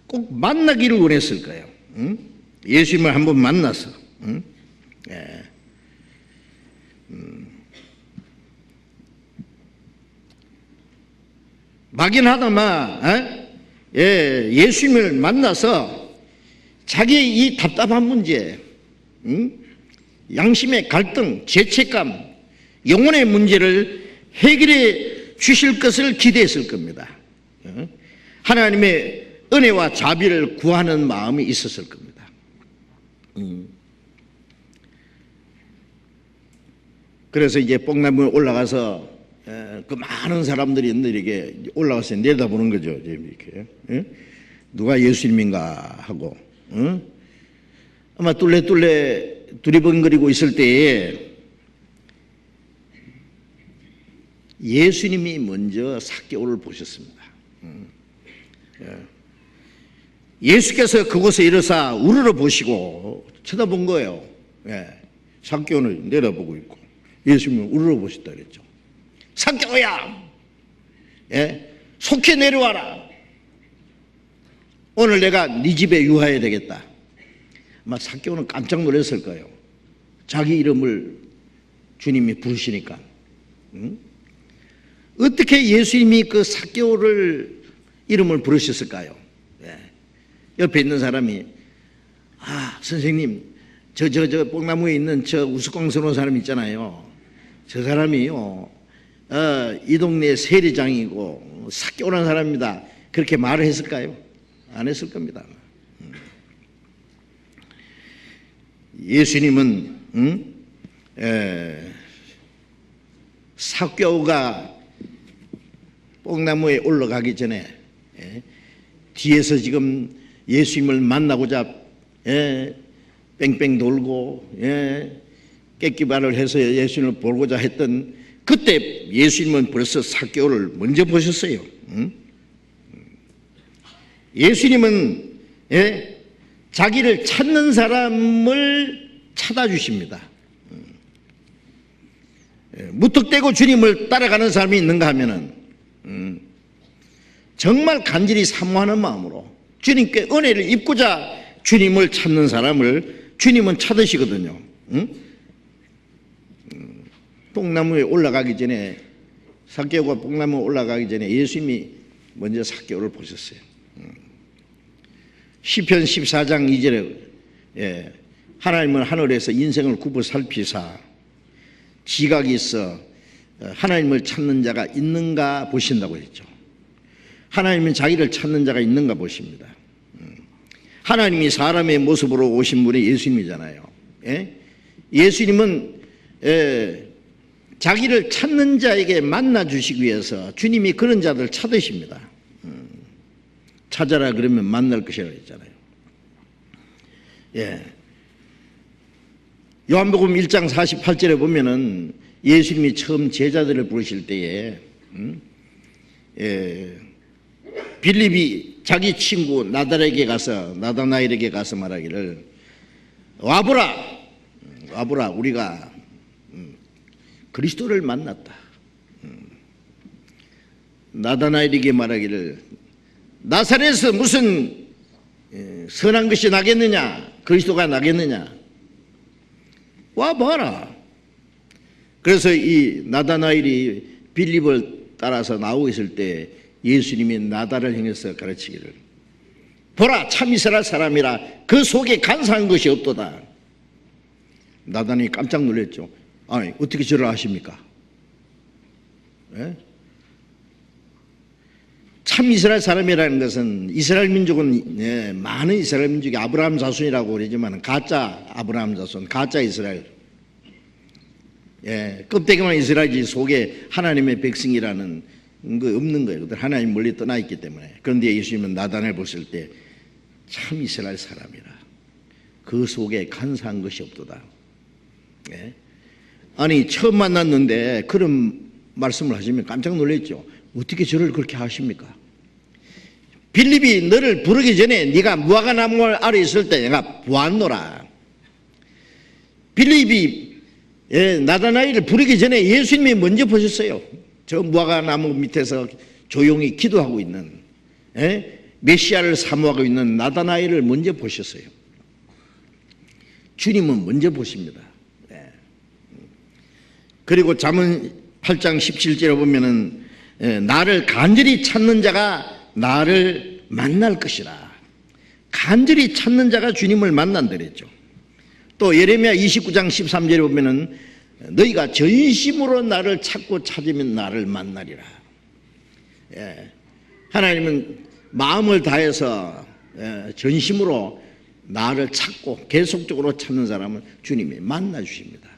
꼭 만나기를 원했을 거예요. 예수님을 한번 만나서 막연하다마 예수님을 만나서 자기의 이 답답한 문제, 양심의 갈등, 죄책감, 영혼의 문제를 해결해 주실 것을 기대했을 겁니다. 하나님의 은혜와 자비를 구하는 마음이 있었을 겁니다. 그래서 이제 뽕나무에 올라가서 그 많은 사람들이 이렇게 올라가서 내다보는 거죠. 이렇게 누가 예수님인가 하고 아마 뚫레뚫레 두리번거리고 있을 때에 예수님이 먼저 삭개오를 보셨습니다. 예수께서 그곳에 이르사 우러러 보시고 쳐다본 거예요. 삭개오는 내려보고 있고 예수님은 우러러 보셨다 그랬죠. 삭개오야, 속히 내려와라. 오늘 내가 네 집에 유하해야 되겠다. 아마 삭개오는 깜짝 놀랐을 거예요. 자기 이름을 주님이 부르시니까. 어떻게 예수님이 그 삭개오를 이름을 부르셨을까요? 옆에 있는 사람이 선생님 저 뽕나무에 있는 저 우스꽝스러운 사람 있잖아요. 저 사람이요 이 동네 세리장이고 삭개오라는 사람입니다. 그렇게 말을 했을까요? 안 했을 겁니다. 예수님은 삭개오가 뽕나무에 올라가기 전에 뒤에서 지금 예수님을 만나고자 뺑뺑 돌고 객기발을 해서 예수님을 보고자 했던 그때 예수님은 벌써 삭개오를 먼저 보셨어요. 예수님은 자기를 찾는 사람을 찾아주십니다. 무턱대고 주님을 따라가는 사람이 있는가 하면은 정말 간절히 사모하는 마음으로 주님께 은혜를 입고자 주님을 찾는 사람을 주님은 찾으시거든요. 뽕나무에 올라가기 전에, 삭개오가 뽕나무에 올라가기 전에 예수님이 먼저 삭개오를 보셨어요. 시편 14장 2절에 하나님은 하늘에서 인생을 굽어 살피사 지각이 있어 하나님을 찾는 자가 있는가 보신다고 했죠. 하나님은 자기를 찾는 자가 있는가 보십니다. 하나님이 사람의 모습으로 오신 분이 예수님이잖아요. 예수님은 자기를 찾는 자에게 만나 주시기 위해서 주님이 그런 자들 찾으십니다. 찾아라 그러면 만날 것이라고 했잖아요. 요한복음 1장 48절에 보면은 예수님이 처음 제자들을 부르실 때에 빌립이 자기 친구 나다나엘에게 가서 말하기를 와보라 우리가 그리스도를 만났다. 나다나엘에게 말하기를 나사렛에서 무슨 선한 것이 나겠느냐, 그리스도가 나겠느냐, 와봐라. 그래서 이 나다나엘이 빌립을 따라서 나오고 있을 때 예수님이 나다를 향해서 가르치기를 보라 참 이스라엘 사람이라 그 속에 간사한 것이 없도다. 나다나엘이 깜짝 놀랐죠. 아니 어떻게 저를 아십니까? 참 이스라엘 사람이라는 것은 이스라엘 민족은 많은 이스라엘 민족이 아브라함 자손이라고 그러지만 가짜 아브라함 자손, 가짜 이스라엘, 껍데기만 이스라엘이 속에 하나님의 백성이라는 거 없는 거예요. 하나님 멀리 떠나 있기 때문에. 그런데 예수님은 나다나엘 보실 때 참 이스라엘 사람이라 그 속에 간사한 것이 없도다. 아니 처음 만났는데 그런 말씀을 하시면 깜짝 놀랐죠. 어떻게 저를 그렇게 하십니까? 빌립이 너를 부르기 전에 네가 무화과나무 아래 있을 때 내가 보았노라. 빌립이 나다나엘을 부르기 전에 예수님이 먼저 보셨어요. 저 무화과나무 밑에서 조용히 기도하고 있는 메시아를 사모하고 있는 나다나엘을 먼저 보셨어요. 주님은 먼저 보십니다. 그리고 잠언 8장 17절에 보면은 나를 간절히 찾는 자가 나를 만날 것이라. 간절히 찾는 자가 주님을 만난다 그랬죠. 또 예레미야 29장 13절에 보면은 너희가 전심으로 나를 찾고 찾으면 나를 만나리라. 하나님은 마음을 다해서 전심으로 나를 찾고 계속적으로 찾는 사람은 주님이 만나 주십니다.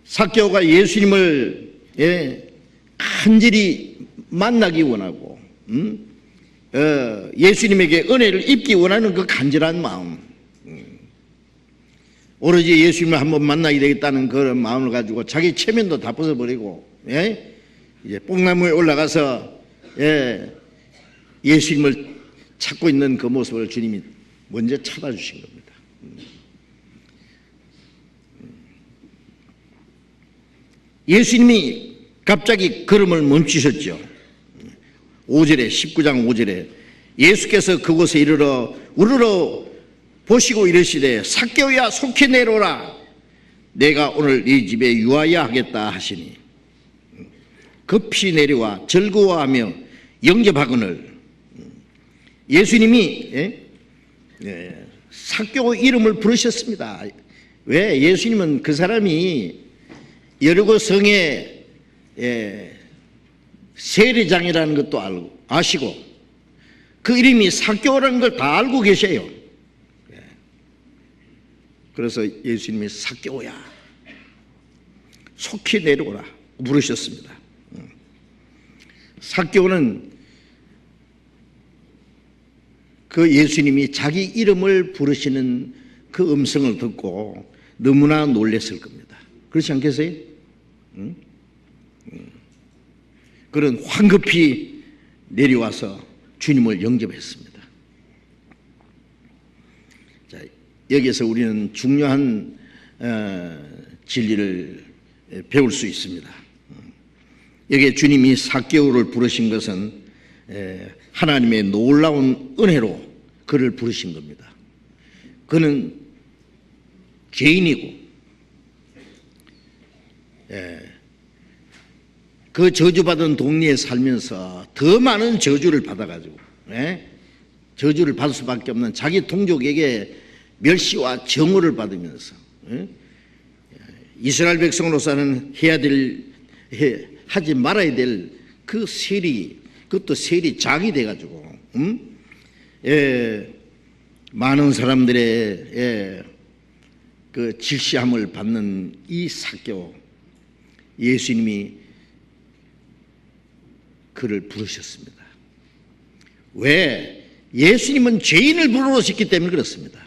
삭개오가 예수님을 간절히 만나기 원하고 예수님에게 은혜를 입기 원하는 그 간절한 마음, 오로지 예수님을 한번 만나게 되겠다는 그런 마음을 가지고 자기 체면도 다 벗어버리고 이제 뽕나무에 올라가서 예수님을 찾고 있는 그 모습을 주님이 먼저 찾아주신 겁니다. 예수님이 갑자기 걸음을 멈추셨죠. 5절에 19장 5절에 예수께서 그곳에 이르러 우르러 보시고 이르시되 삭개오야 속히 내려오라 내가 오늘 네 집에 유하야 하겠다 하시니 급히 내려와 즐거워하며 영접하거늘. 예수님이 삭개오 이름을 부르셨습니다. 왜? 예수님은 그 사람이 여리고 성의 세리장이라는 것도 아시고 그 이름이 삭개오라는 걸 다 알고 계셔요. 그래서 예수님이 삭개오야 속히 내려오라 부르셨습니다. 삭개오는 그 예수님이 자기 이름을 부르시는 그 음성을 듣고 너무나 놀랐을 겁니다. 그렇지 않겠어요? 그런 황급히 내려와서 주님을 영접했습니다. 여기에서 우리는 중요한 진리를 배울 수 있습니다. 여기에 주님이 삭개오를 부르신 것은 하나님의 놀라운 은혜로 그를 부르신 겁니다. 그는 죄인이고 그 저주받은 동네에 살면서 더 많은 저주를 받아가지고 저주를 받을 수밖에 없는 자기 동족에게 멸시와 정오를 받으면서 이스라엘 백성으로서는 하지 말아야 될 그 세리, 그것도 세리 장이 돼가지고 많은 사람들의 그 질시함을 받는 이 삭개오, 예수님이 그를 부르셨습니다. 왜? 예수님은 죄인을 부르러 오셨기 때문에 그렇습니다.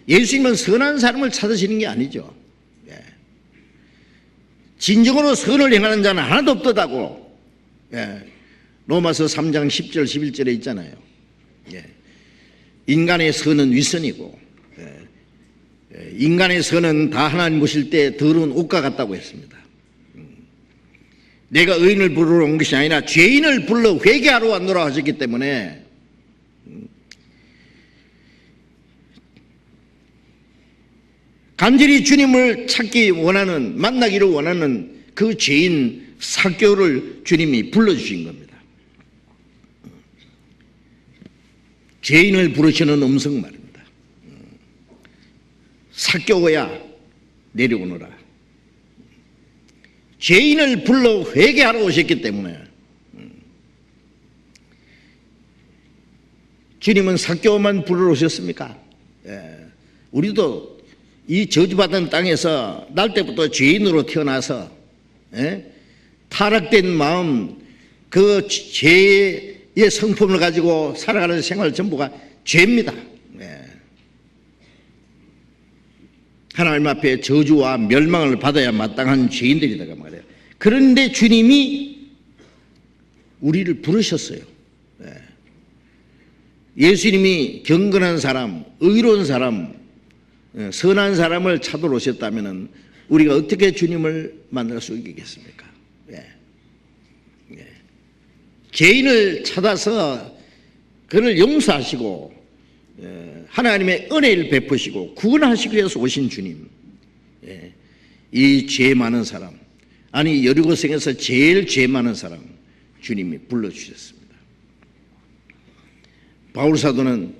예수님은 선한 사람을 찾으시는 게 아니죠. 진정으로 선을 행하는 자는 하나도 없다고 로마서 3장 10절 11절에 있잖아요. 인간의 선은 위선이고 인간의 선은 다 하나님 보실 때 더러운 옷과 같다고 했습니다. 내가 의인을 부르러 온 것이 아니라 죄인을 불러 회개하러 왔노라 하셨기 때문에 간절히 주님을 찾기 원하는, 만나기를 원하는 그 죄인 삭개오를 주님이 불러주신 겁니다. 죄인을 부르시는 음성 말입니다. 삭개오야 내려오너라. 죄인을 불러 회개하러 오셨기 때문에 주님은 삭개오만 부르러 오셨습니까? 우리도 이 저주받은 땅에서 날 때부터 죄인으로 태어나서 타락된 마음, 그 죄의 성품을 가지고 살아가는 생활 전부가 죄입니다. 하나님 앞에 저주와 멸망을 받아야 마땅한 죄인들이다가 말이에요. 그런데 주님이 우리를 부르셨어요. 예수님이 경건한 사람, 의로운 사람, 선한 사람을 찾으러 오셨다면 우리가 어떻게 주님을 만날 수 있겠습니까? 죄인을 찾아서 그를 용서하시고 하나님의 은혜를 베푸시고 구원하시기 위해서 오신 주님, 이 죄 많은 사람, 아니 여리고성에서 제일 죄 많은 사람 주님이 불러주셨습니다. 바울사도는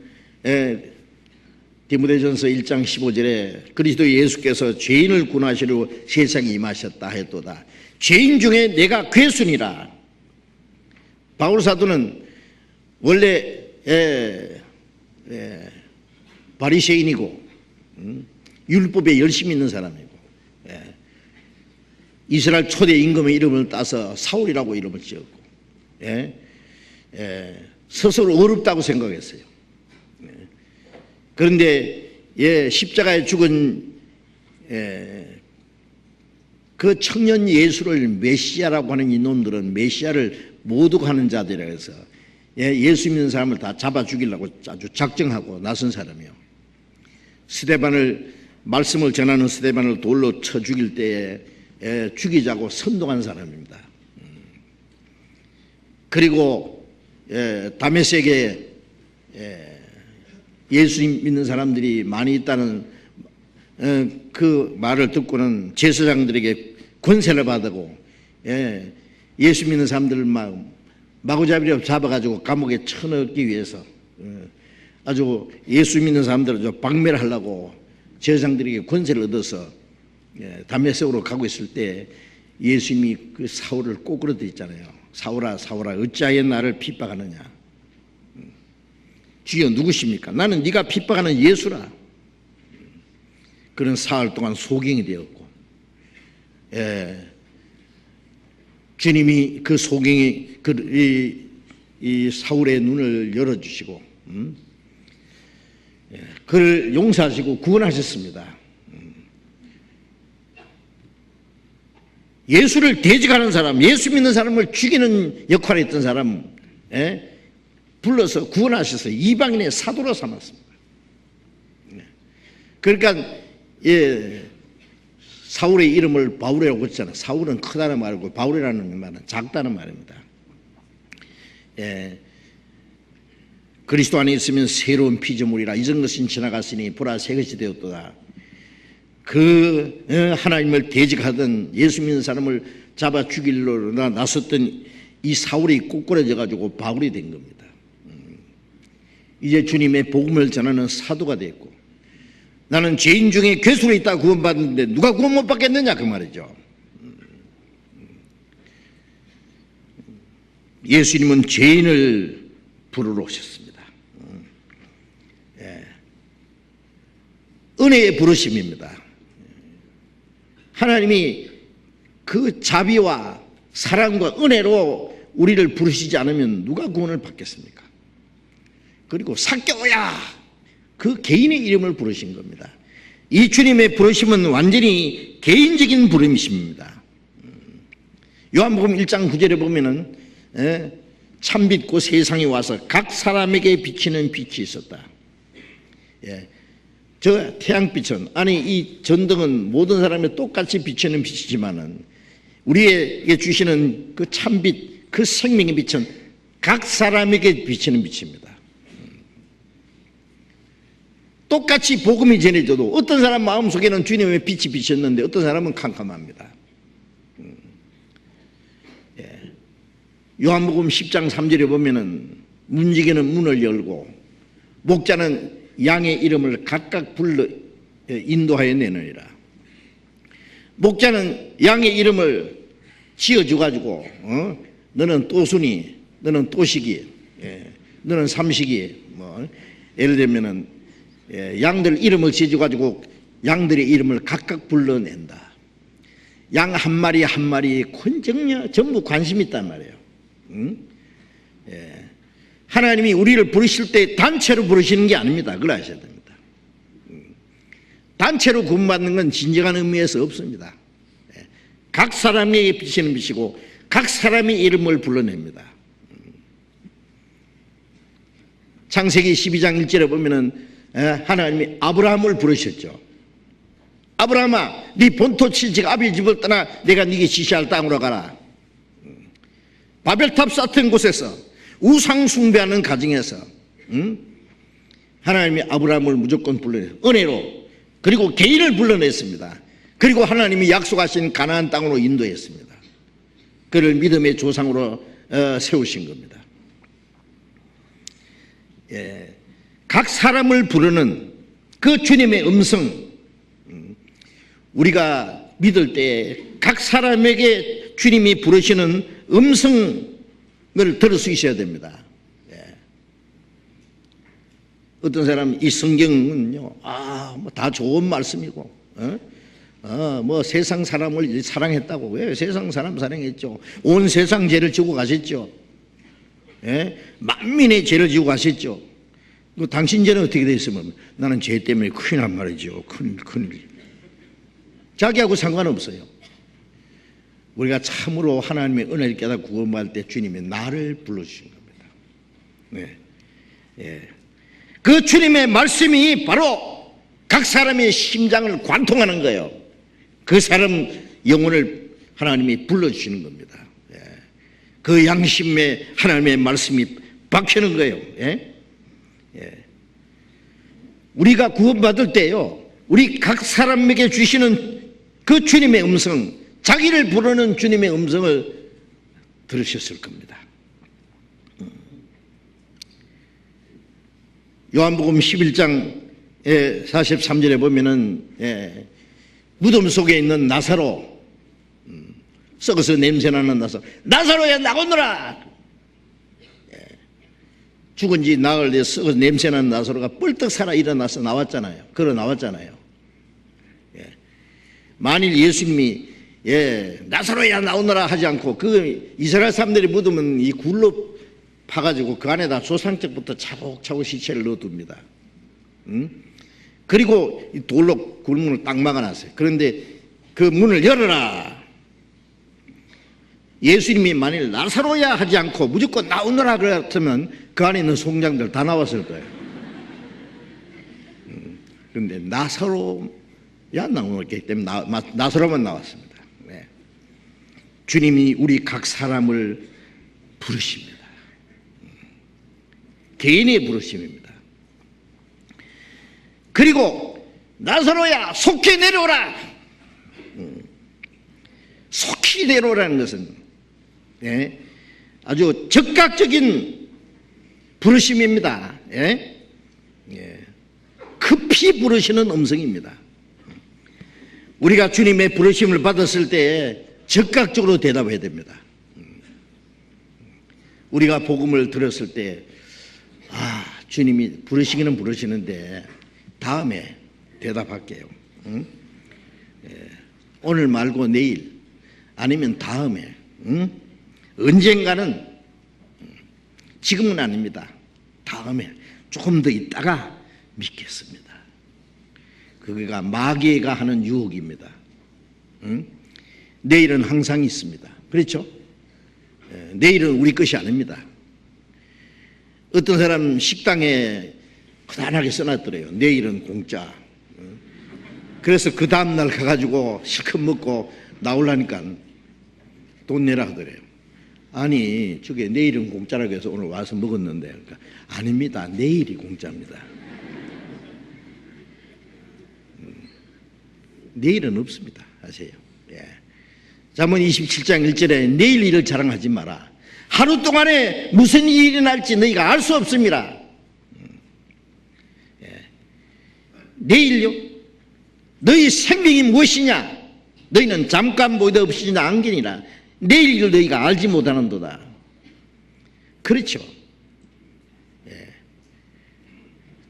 디모데전서 1장 15절에 그리스도 예수께서 죄인을 구원하시려 세상에 임하셨다 했도다. 죄인 중에 내가 괴순이라. 바울사도는 원래 바리새인이고 율법에 열심히 있는 사람이고 이스라엘 초대 임금의 이름을 따서 사울이라고 이름을 지었고 스스로 어렵다고 생각했어요. 그런데 십자가에 죽은 그 청년 예수를 메시아라고 하는 이놈들은 메시아를 모독하는 자들이라 해서 예수 믿는 사람을 다 잡아 죽이려고 아주 작정하고 나선 사람이요. 스데반을, 말씀을 전하는 스데반을 돌로 쳐 죽일 때에 죽이자고 선동한 사람입니다. 그리고 다메섹에 예수 믿는 사람들이 많이 있다는 그 말을 듣고는 제사장들에게 권세를 받고 예수 믿는 사람들을 마구잡이로 잡아가지고 감옥에 쳐넣기 위해서 아주 예수 믿는 사람들을 박멸을 하려고 제사장들에게 권세를 얻어서 다메섹으로 가고 있을 때 예수님이 그 사울을 꼬꾸라뜨렸잖아요. 사울아 사울아 어찌하여 나를 핍박하느냐. 주여 누구십니까? 나는 네가 핍박하는 예수라. 그런 사흘 동안 소경이 되었고 주님이 그 소경이 이 사울의 눈을 열어주시고 그를 용서하시고 구원하셨습니다. 예수를 대적하는 사람, 예수 믿는 사람을 죽이는 역할을 했던 사람 불러서 구원하셔서 이방인의 사도로 삼았습니다. 그러니까 사울의 이름을 바울이라고 했잖아요. 사울은 크다는 말이고 바울이라는 말은 작다는 말입니다. 그리스도 안에 있으면 새로운 피조물이라 이전 것은 지나갔으니 보라 새 것이 되었도다. 하나님을 대적하던 예수 믿는 사람을 잡아 죽이려 나섰던 이 사울이 꼬꾸라져 가지고 바울이 된 겁니다. 이제 주님의 복음을 전하는 사도가 됐고, 나는 죄인 중에 괴수로 있다 구원받는데 누가 구원 못 받겠느냐 그 말이죠. 예수님은 죄인을 부르러 오셨습니다. 은혜의 부르심입니다. 하나님이 그 자비와 사랑과 은혜로 우리를 부르시지 않으면 누가 구원을 받겠습니까? 그리고 삭개오야, 그 개인의 이름을 부르신 겁니다. 이 주님의 부르심은 완전히 개인적인 부르심입니다. 요한복음 1장 9절에 보면은 참빛고 세상에 와서 각 사람에게 비치는 빛이 있었다. 저 태양빛은, 아니 이 전등은 모든 사람에 똑같이 비치는 빛이지만은 우리에게 주시는 그 참빛, 그 생명의 빛은 각 사람에게 비치는 빛입니다. 똑같이 복음이 전해져도 어떤 사람 마음속에는 주님의 빛이 비쳤는데 어떤 사람은 캄캄합니다. 요한복음 10장 3절에 보면은 문지기는 문을 열고 목자는 양의 이름을 각각 불러 인도하여 내느니라. 목자는 양의 이름을 지어줘가지고 너는 또순이, 너는 또식이, 너는 삼식이, 예를 들면은 양들 이름을 지어줘가지고 양들의 이름을 각각 불러낸다. 양 한 마리 한 마리 권정녀 전부 관심 있단 말이에요. 하나님이 우리를 부르실 때 단체로 부르시는 게 아닙니다. 그걸 아셔야 됩니다. 단체로 구원받는 건 진정한 의미에서 없습니다. 각 사람에게 비치는 빛이고 각 사람의 이름을 불러냅니다. 창세기 12장 1절에 보면은 하나님이 아브라함을 부르셨죠. 아브라함아, 네 본토 친척 아비 집을 떠나 내가 네게 지시할 땅으로 가라. 바벨탑 쌓던 곳에서 우상 숭배하는 가정에서 하나님이 아브라함을 무조건 불러내요. 은혜로. 그리고 개인을 불러냈습니다. 그리고 하나님이 약속하신 가나안 땅으로 인도했습니다. 그를 믿음의 조상으로 세우신 겁니다. 각 사람을 부르는 그 주님의 음성, 우리가 믿을 때 각 사람에게 주님이 부르시는 음성을 들을 수 있어야 됩니다. 어떤 사람 이 성경은요, 뭐 다 좋은 말씀이고, 뭐 세상 사람을 사랑했다고. 왜 세상 사람 사랑했죠? 온 세상 죄를 지고 가셨죠. 만민의 죄를 지고 가셨죠. 당신 죄는 어떻게 돼 있으면 나는 죄 때문에 큰일 난 말이죠. 큰일. 자기하고 상관없어요. 우리가 참으로 하나님의 은혜를 깨닫고 구원받을 때 주님이 나를 불러주신 겁니다. 그 주님의 말씀이 바로 각 사람의 심장을 관통하는 거예요. 그 사람 영혼을 하나님이 불러주시는 겁니다. 그 양심에 하나님의 말씀이 박히는 거예요. 우리가 구원받을 때요, 우리 각 사람에게 주시는 그 주님의 음성, 자기를 부르는 주님의 음성을 들으셨을 겁니다. 요한복음 11장 43절에 보면은 무덤 속에 있는 나사로, 썩어서 냄새나는 나사로야 나오너라. 죽은 지 나흘 뒤에 썩어서 냄새나는 나사로가 뻘떡 살아 일어나서 나왔잖아요. 걸어 나왔잖아요. 만일 예수님이 나사로야 나오너라 하지 않고 그 이스라엘 사람들이 묻으면 이 굴로 파가지고 그 안에다 조상적부터 차곡차곡 시체를 넣어둡니다. 그리고 이 돌로 굴문을 딱 막아놨어요. 그런데 그 문을 열어라. 예수님이 만일 나사로야 하지 않고 무조건 나오너라 그랬으면 그 안에 있는 송장들 다 나왔을 거예요. 그런데 나사로야 나오기 때문에 나사로만 나왔습니다. 네. 주님이 우리 각 사람을 부르십니다. 개인의 부르심입니다. 그리고 나사로야 속히 내려오라. 속히 내려오라는 것은 아주 적극적인 부르심입니다. 급히 부르시는 음성입니다. 우리가 주님의 부르심을 받았을 때 적극적으로 대답해야 됩니다. 우리가 복음을 들었을 때 주님이 부르시기는 부르시는데 다음에 대답할게요. 오늘 말고 내일 아니면 다음에 언젠가는 지금은 아닙니다. 다음에 조금 더 있다가 믿겠습니다. 그가 마귀가 하는 유혹입니다. 내일은 항상 있습니다. 그렇죠? 내일은 우리 것이 아닙니다. 어떤 사람 식당에 흔하게 써놨더래요. 내일은 공짜. 그래서 그 다음날 가가지고 실컷 먹고 나오려니까 돈 내라 하더래요. 아니 저게 내일은 공짜라고 해서 오늘 와서 먹었는데 그러니까 아닙니다. 내일이 공짜입니다. 내일은 없습니다. 아세요? 잠언 27장 1절에 내일 일을 자랑하지 마라. 하루 동안에 무슨 일이 일어날지 너희가 알 수 없습니다. 내일요? 너희 생명이 무엇이냐? 너희는 잠깐 보이다 없이 안견이라. 내일 일을 너희가 알지 못하는도다. 그렇죠.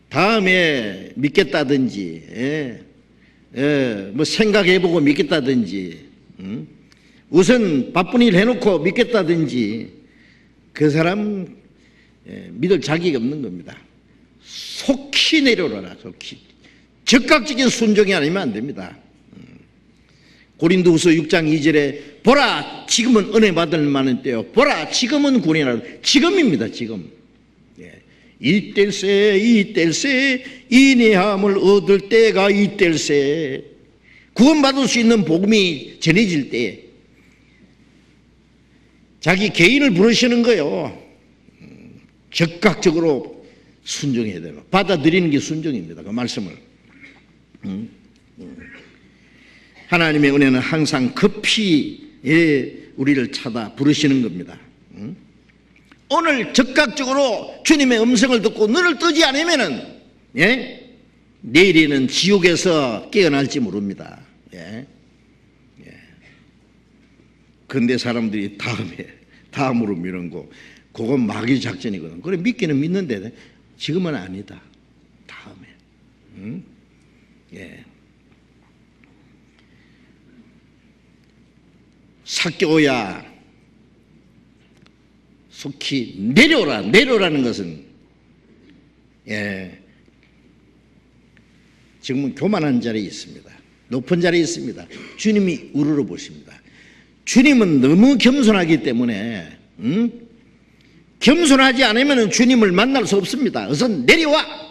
다음에 믿겠다든지 뭐 생각해보고 믿겠다든지 우선 바쁜 일 해놓고 믿겠다든지 그 사람 믿을 자격이 없는 겁니다. 속히 내려오라. 속히. 적극적인 순종이 아니면 안 됩니다. 고린도후서 6장 2절에 보라 지금은 은혜 받을 만한 때요 보라 지금은 구원이라. 지금입니다. 지금. 이때일세 인내함을 얻을 때가 이때일세. 구원받을 수 있는 복음이 전해질 때 자기 개인을 부르시는 거예요. 적극적으로 순종해야 돼요. 받아들이는 게 순종입니다. 그 말씀을. 하나님의 은혜는 항상 급히 우리를 찾아 부르시는 겁니다. 오늘 적극적으로 주님의 음성을 듣고 눈을 뜨지 않으면은 내일에는 지옥에서 깨어날지 모릅니다. 근데 사람들이 다음으로 미는 거 그건 마귀 작전이거든. 그래 믿기는 믿는데 지금은 아니다. 다음에. 삭개오야 속히 내려오라. 내려오라는 것은 지금은 교만한 자리에 있습니다. 높은 자리에 있습니다. 주님이 우러러 보십니다. 주님은 너무 겸손하기 때문에 겸손하지 않으면 주님을 만날 수 없습니다. 우선 내려와.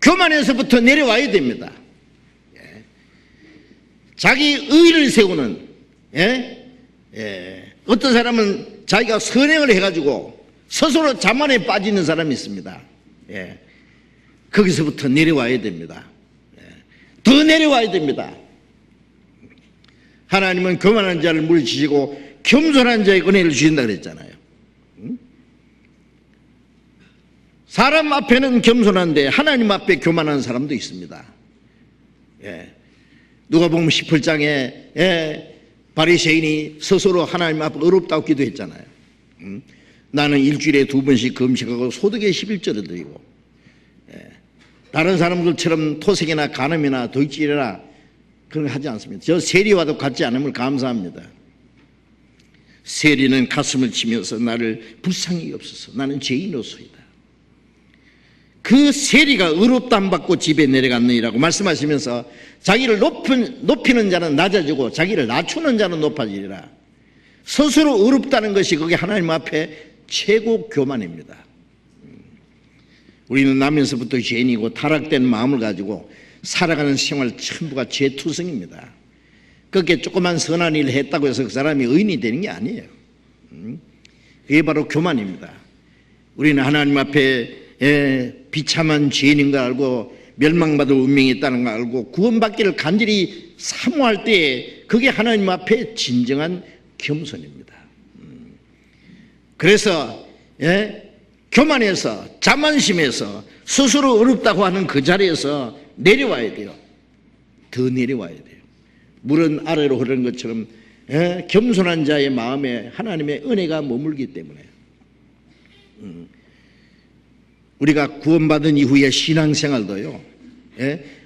교만에서부터 내려와야 됩니다. 자기 의를 세우는 어떤 사람은 자기가 선행을 해가지고 스스로 자만에 빠지는 사람이 있습니다. 거기서부터 내려와야 됩니다. 더 내려와야 됩니다. 하나님은 교만한 자를 물리치시고 겸손한 자의 은혜를 주신다 그랬잖아요. 사람 앞에는 겸손한데 하나님 앞에 교만한 사람도 있습니다. 누가복음 18장에 바리새인이 스스로 하나님 앞에 어렵다고 기도했잖아요. 나는 일주일에 2번씩 금식하고 소득의 11조를 드리고 다른 사람들처럼 토색이나 간음이나 돌질이나 그런 거 하지 않습니다. 저 세리와도 같지 않음을 감사합니다. 세리는 가슴을 치면서 나를 불쌍히 여옵소서. 나는 죄인으로소이다. 그 세리가 의롭다함 받고 집에 내려갔느니라고 말씀하시면서 자기를 높이는 자는 낮아지고 자기를 낮추는 자는 높아지리라. 스스로 의롭다는 것이 그게 하나님 앞에 최고 교만입니다. 우리는 나면서부터 죄인이고 타락된 마음을 가지고 살아가는 생활 전부가 죄투성입니다. 그렇게 조그만 선한 일을 했다고 해서 그 사람이 의인이 되는 게 아니에요. 그게 바로 교만입니다. 우리는 하나님 앞에 비참한 죄인인 걸 알고 멸망받을 운명이 있다는 걸 알고 구원받기를 간절히 사모할 때 그게 하나님 앞에 진정한 겸손입니다. 그래서 교만해서 자만심에서 스스로 어렵다고 하는 그 자리에서 내려와야 돼요. 더 내려와야 돼요. 물은 아래로 흐르는 것처럼 겸손한 자의 마음에 하나님의 은혜가 머물기 때문에 우리가 구원받은 이후의 신앙생활도요,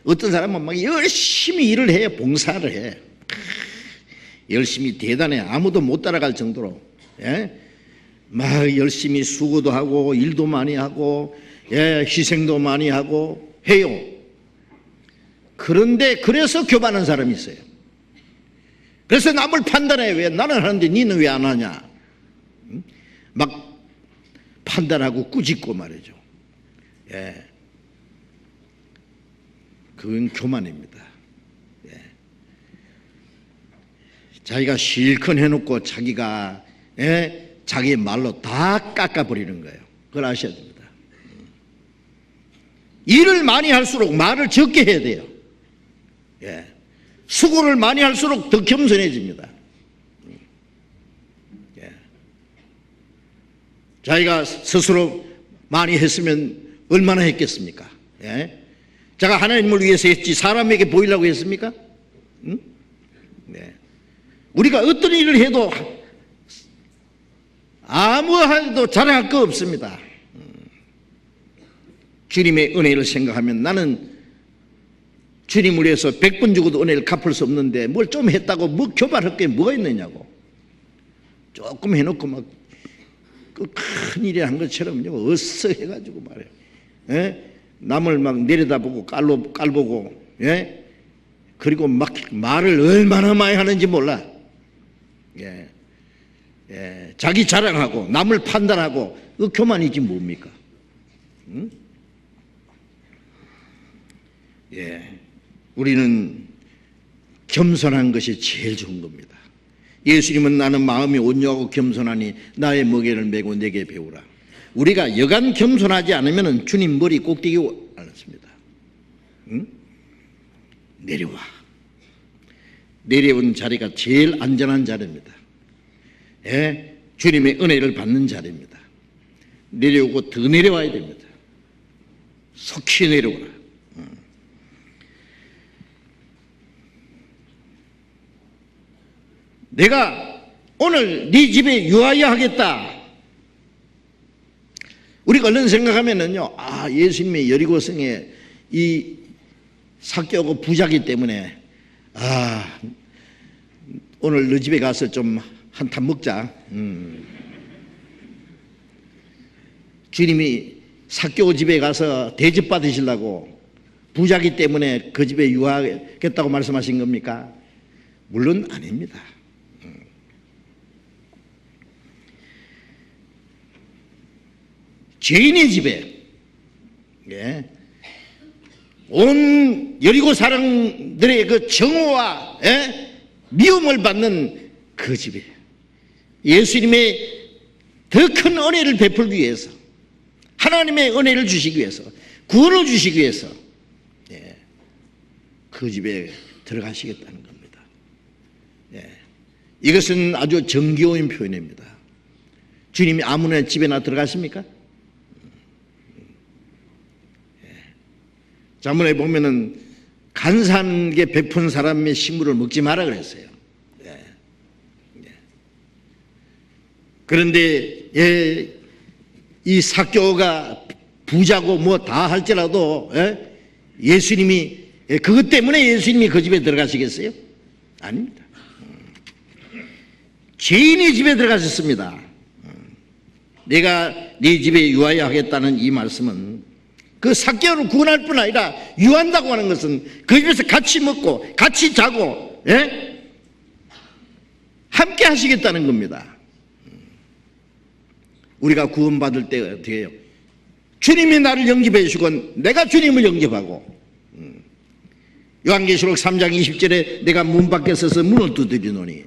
어떤 사람은 막 열심히 일을 해, 봉사를 해. 열심히 대단해. 아무도 못 따라갈 정도로 막 열심히 수고도 하고 일도 많이 하고 희생도 많이 하고 해요. 그런데 그래서 교만한 사람이 있어요. 그래서 남을 판단해. 왜 나는 하는데 니는 왜 안 하냐, 막 판단하고 꾸짖고 말이죠. 그건 교만입니다. 자기가 실컷 해놓고 자기가 자기의 말로 다 깎아버리는 거예요. 그걸 아셔야 됩니다. 일을 많이 할수록 말을 적게 해야 돼요. 수고를 많이 할수록 더 겸손해집니다. 자기가 스스로 많이 했으면 얼마나 했겠습니까? 제가 하나님을 위해서 했지 사람에게 보이려고 했습니까? 우리가 어떤 일을 해도 아무하도 자랑할 거 없습니다. 주님의 은혜를 생각하면 나는 주님을 위해서 100번 주고도 은혜를 갚을 수 없는데 뭘 좀 했다고 뭐 교만할 게 뭐가 있느냐고. 조금 해놓고 막 그 큰일이 한 것처럼요 어서 해가지고 말이에요. 남을 막 내려다보고 깔보고 그리고 막 말을 얼마나 많이 하는지 몰라. 자기 자랑하고 남을 판단하고 그 교만이지 뭡니까? 우리는 겸손한 것이 제일 좋은 겁니다. 예수님은 나는 마음이 온유하고 겸손하니 나의 무게를 메고 내게 배우라. 우리가 여간 겸손하지 않으면 주님 머리 꼭대기 않습니다. 내려와. 내려온 자리가 제일 안전한 자리입니다. 주님의 은혜를 받는 자리입니다. 내려오고 더 내려와야 됩니다. 속히 내려오라. 내가 오늘 네 집에 유하여 하겠다. 우리가 얼른 생각하면은요, 예수님의 여리고성에 이 삭개오고 부자기 때문에 오늘 너 집에 가서 좀 한탄 먹자. 주님이 삭개오 집에 가서 대접 받으시려고 부자기 때문에 그 집에 유하겠다고 말씀하신 겁니까? 물론 아닙니다. 죄인의 집에 온 여리고 사람들의 그 정오와 미움을 받는 그 집에 예수님의 더 큰 은혜를 베풀기 위해서 하나님의 은혜를 주시기 위해서 구원을 주시기 위해서 그 집에 들어가시겠다는 겁니다. 이것은 아주 정교한 표현입니다. 주님이 아무나 집에나 들어가십니까? 자문에 보면은 간사하게 베푼 사람의 식물을 먹지 마라 그랬어요. 그런데 이 삭개오가 부자고 뭐 다 할지라도 예수님이 그것 때문에 예수님이 그 집에 들어가시겠어요? 아닙니다. 죄인의 집에 들어가셨습니다. 내가 네 집에 유하여 하겠다는 이 말씀은 그 삭개오를 구원할 뿐 아니라 유한다고 하는 것은 그 집에서 같이 먹고 같이 자고 함께 하시겠다는 겁니다. 우리가 구원받을 때 어떻게 해요? 주님이 나를 영접해 주시고 내가 주님을 영접하고, 요한계시록 3장 20절에 내가 문 밖에 서서 문을 두드리노니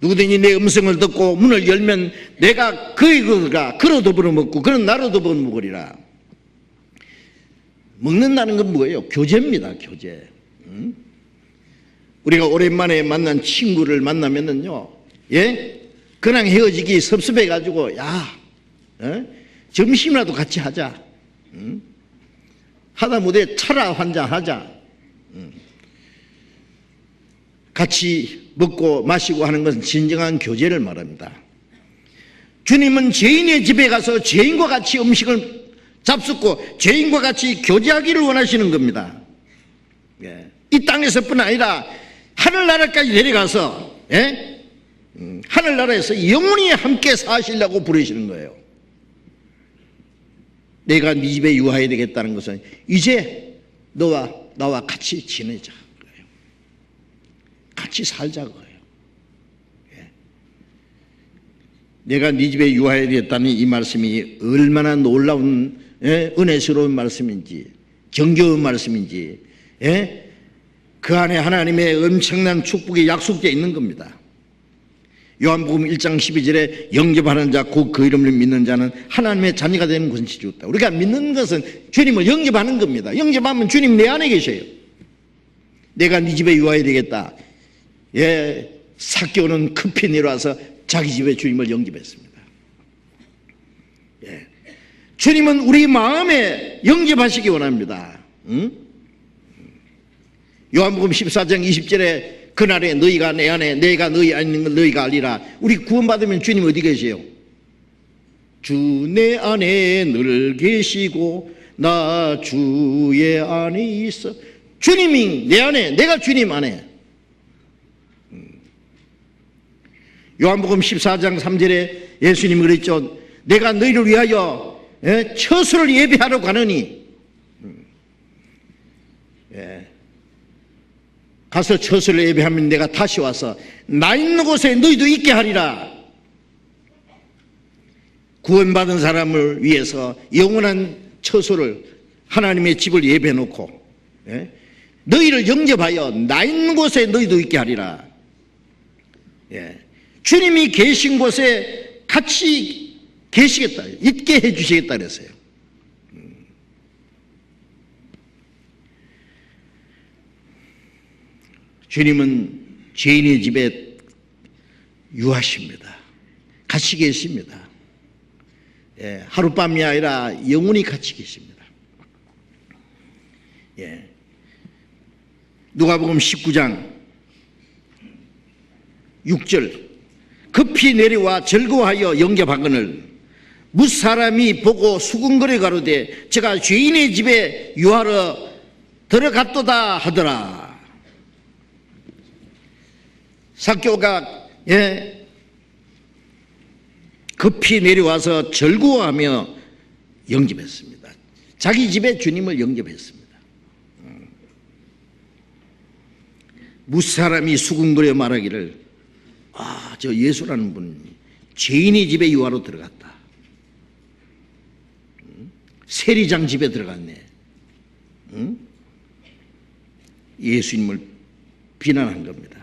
누구든지 내 음성을 듣고 문을 열면 내가 그가 그로 더불어 먹고 그는 나로 더불어 먹으리라. 먹는다는 건 뭐예요? 교제입니다. 교제. 우리가 오랜만에 만난 친구를 만나면은요, 예? 그냥 헤어지기 섭섭해가지고, 야, 점심이라도 같이 하자. 하다못해 차라 한잔 하자. 같이 먹고 마시고 하는 것은 진정한 교제를 말합니다. 주님은 죄인의 집에 가서 죄인과 같이 음식을 잡숫고 죄인과 같이 교제하기를 원하시는 겁니다. 예. 이 땅에서뿐 아니라 하늘나라까지 내려가서, 예? 하늘나라에서 영원히 함께 사시려고 부르시는 거예요. 내가 네 집에 유하해야 되겠다는 것은 이제 너와 나와 같이 지내자 그래요. 같이 살자 그래요. 예. 내가 네 집에 유하해야 되겠다는 이 말씀이 얼마나 놀라운, 예? 은혜스러운 말씀인지, 정겨운 말씀인지, 예? 그 안에 하나님의 엄청난 축복이 약속되어 있는 겁니다. 요한복음 1장 12절에 영접하는 자 곧 그 이름을 믿는 자는 하나님의 자녀가 되는 것이 주었다. 우리가 믿는 것은 주님을 영접하는 겁니다. 영접하면 주님 내 안에 계셔요. 내가 네 집에 유하해야 되겠다. 예, 삭개오는 급히 내려와서 자기 집에 주님을 영접했습니다. 예. 주님은 우리 마음에 영접하시기 원합니다. 요한복음 14장 20절에 그날에 너희가 내 안에 내가 너희 안에 있는 걸 너희가 알리라. 우리 구원받으면 주님 어디 계세요? 주 내 안에 늘 계시고 나 주의 안에 있어. 주님이 내 안에, 내가 주님 안에. 요한복음 14장 3절에 예수님이 그랬죠. 내가 너희를 위하여 처소를 예비하러 가느니, 가서 처소를 예배하면 내가 다시 와서 나 있는 곳에 너희도 있게 하리라. 구원받은 사람을 위해서 영원한 처소를, 하나님의 집을 예배해 놓고, 너희를 영접하여 나 있는 곳에 너희도 있게 하리라. 주님이 계신 곳에 같이 계시겠다, 있게 해 주시겠다 그랬어요. 주님은 죄인의 집에 유하십니다. 같이 계십니다. 예, 하룻밤이 아니라 영원히 같이 계십니다. 예. 누가복음 19장 6절 급히 내려와 즐거워하여 영접하거늘 무사람이 보고 수군거려 가로되 제가 죄인의 집에 유하러 들어갔도다 하더라. 삭개오가 급히 내려와서 즐거워하며 영접했습니다. 자기 집에 주님을 영접했습니다. 무사람이 수군거려 말하기를 저 예수라는 분이 죄인의 집에 유하로 들어갔다. 세리장 집에 들어갔네. 예수님을 비난한 겁니다.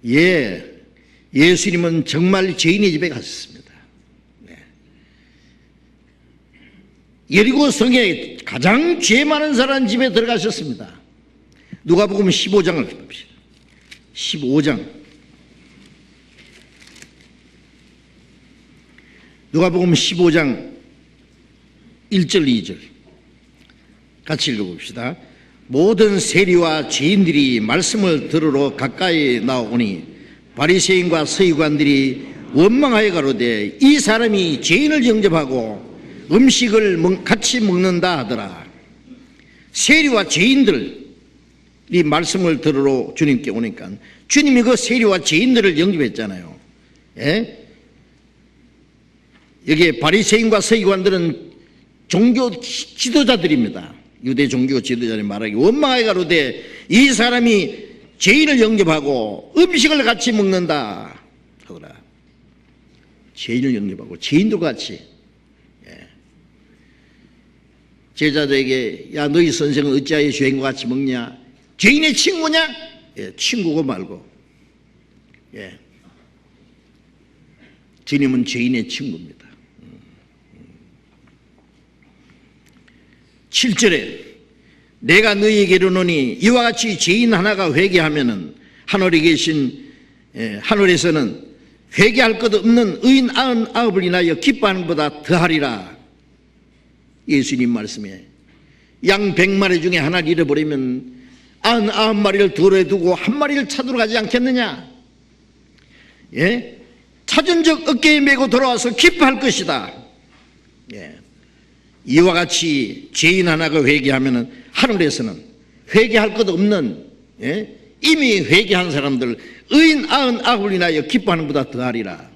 예, 예수님은 정말 죄인의 집에 가셨습니다. 여리고 성에 가장 죄 많은 사람 집에 들어가셨습니다. 누가복음 15장을 봅시다. 15장. 누가복음 15장 1절 2절 같이 읽어봅시다. 모든 세리와 죄인들이 말씀을 들으러 가까이 나오니 바리새인과 서기관들이 원망하여 가로되 이 사람이 죄인을 영접하고 음식을 같이 먹는다 하더라. 세리와 죄인들이 말씀을 들으러 주님께 오니까 주님이 그 세리와 죄인들을 영접했잖아요. 예? 여기에 바리새인과 서기관들은 종교 지도자들입니다. 유대 종교 지도자들이 말하기 원망하여 가로되 이 사람이 죄인을 영접하고 음식을 같이 먹는다 하더라. 죄인을 영접하고 죄인들과 같이. 제자들에게 야 너희 선생은 어찌하여 죄인과 같이 먹냐? 죄인의 친구냐? 친구고 말고. 주님은 죄인의 친구입니다. 7절에 내가 너희에게 이르노니 이와 같이 죄인 하나가 회개하면은 하늘에서는 회개할 것 없는 의인 99을 인하여 기뻐하는 것보다 더하리라. 예수님 말씀에 양 100마리 중에 하나를 잃어버리면 99마리를 덜어 두고 한 마리를 찾으러 가지 않겠느냐? 찾은 적 어깨에 메고 돌아와서 기뻐할 것이다. 이와 같이 죄인 하나가 회개하면 하늘에서는 회개할 것 없는 이미 회개한 사람들 의인 99을 인하여 기뻐하는 것보다 더하리라.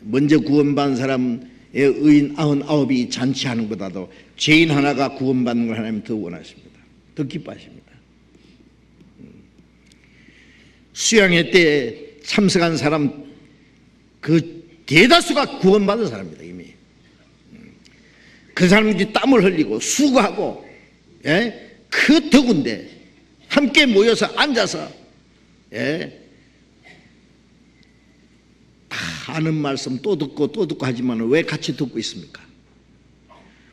먼저 구원받은 사람의 의인 99이 잔치하는 것보다도 죄인 하나가 구원받는 걸 하나님 더 원하십니다. 더 기뻐하십니다. 수양회 때 참석한 사람 그 대다수가 구원받은 사람입니다. 이미 그 사람들이 땀을 흘리고 수고하고 그 더군데 함께 모여서 앉아서 아는 말씀 또 듣고 하지만 왜 같이 듣고 있습니까?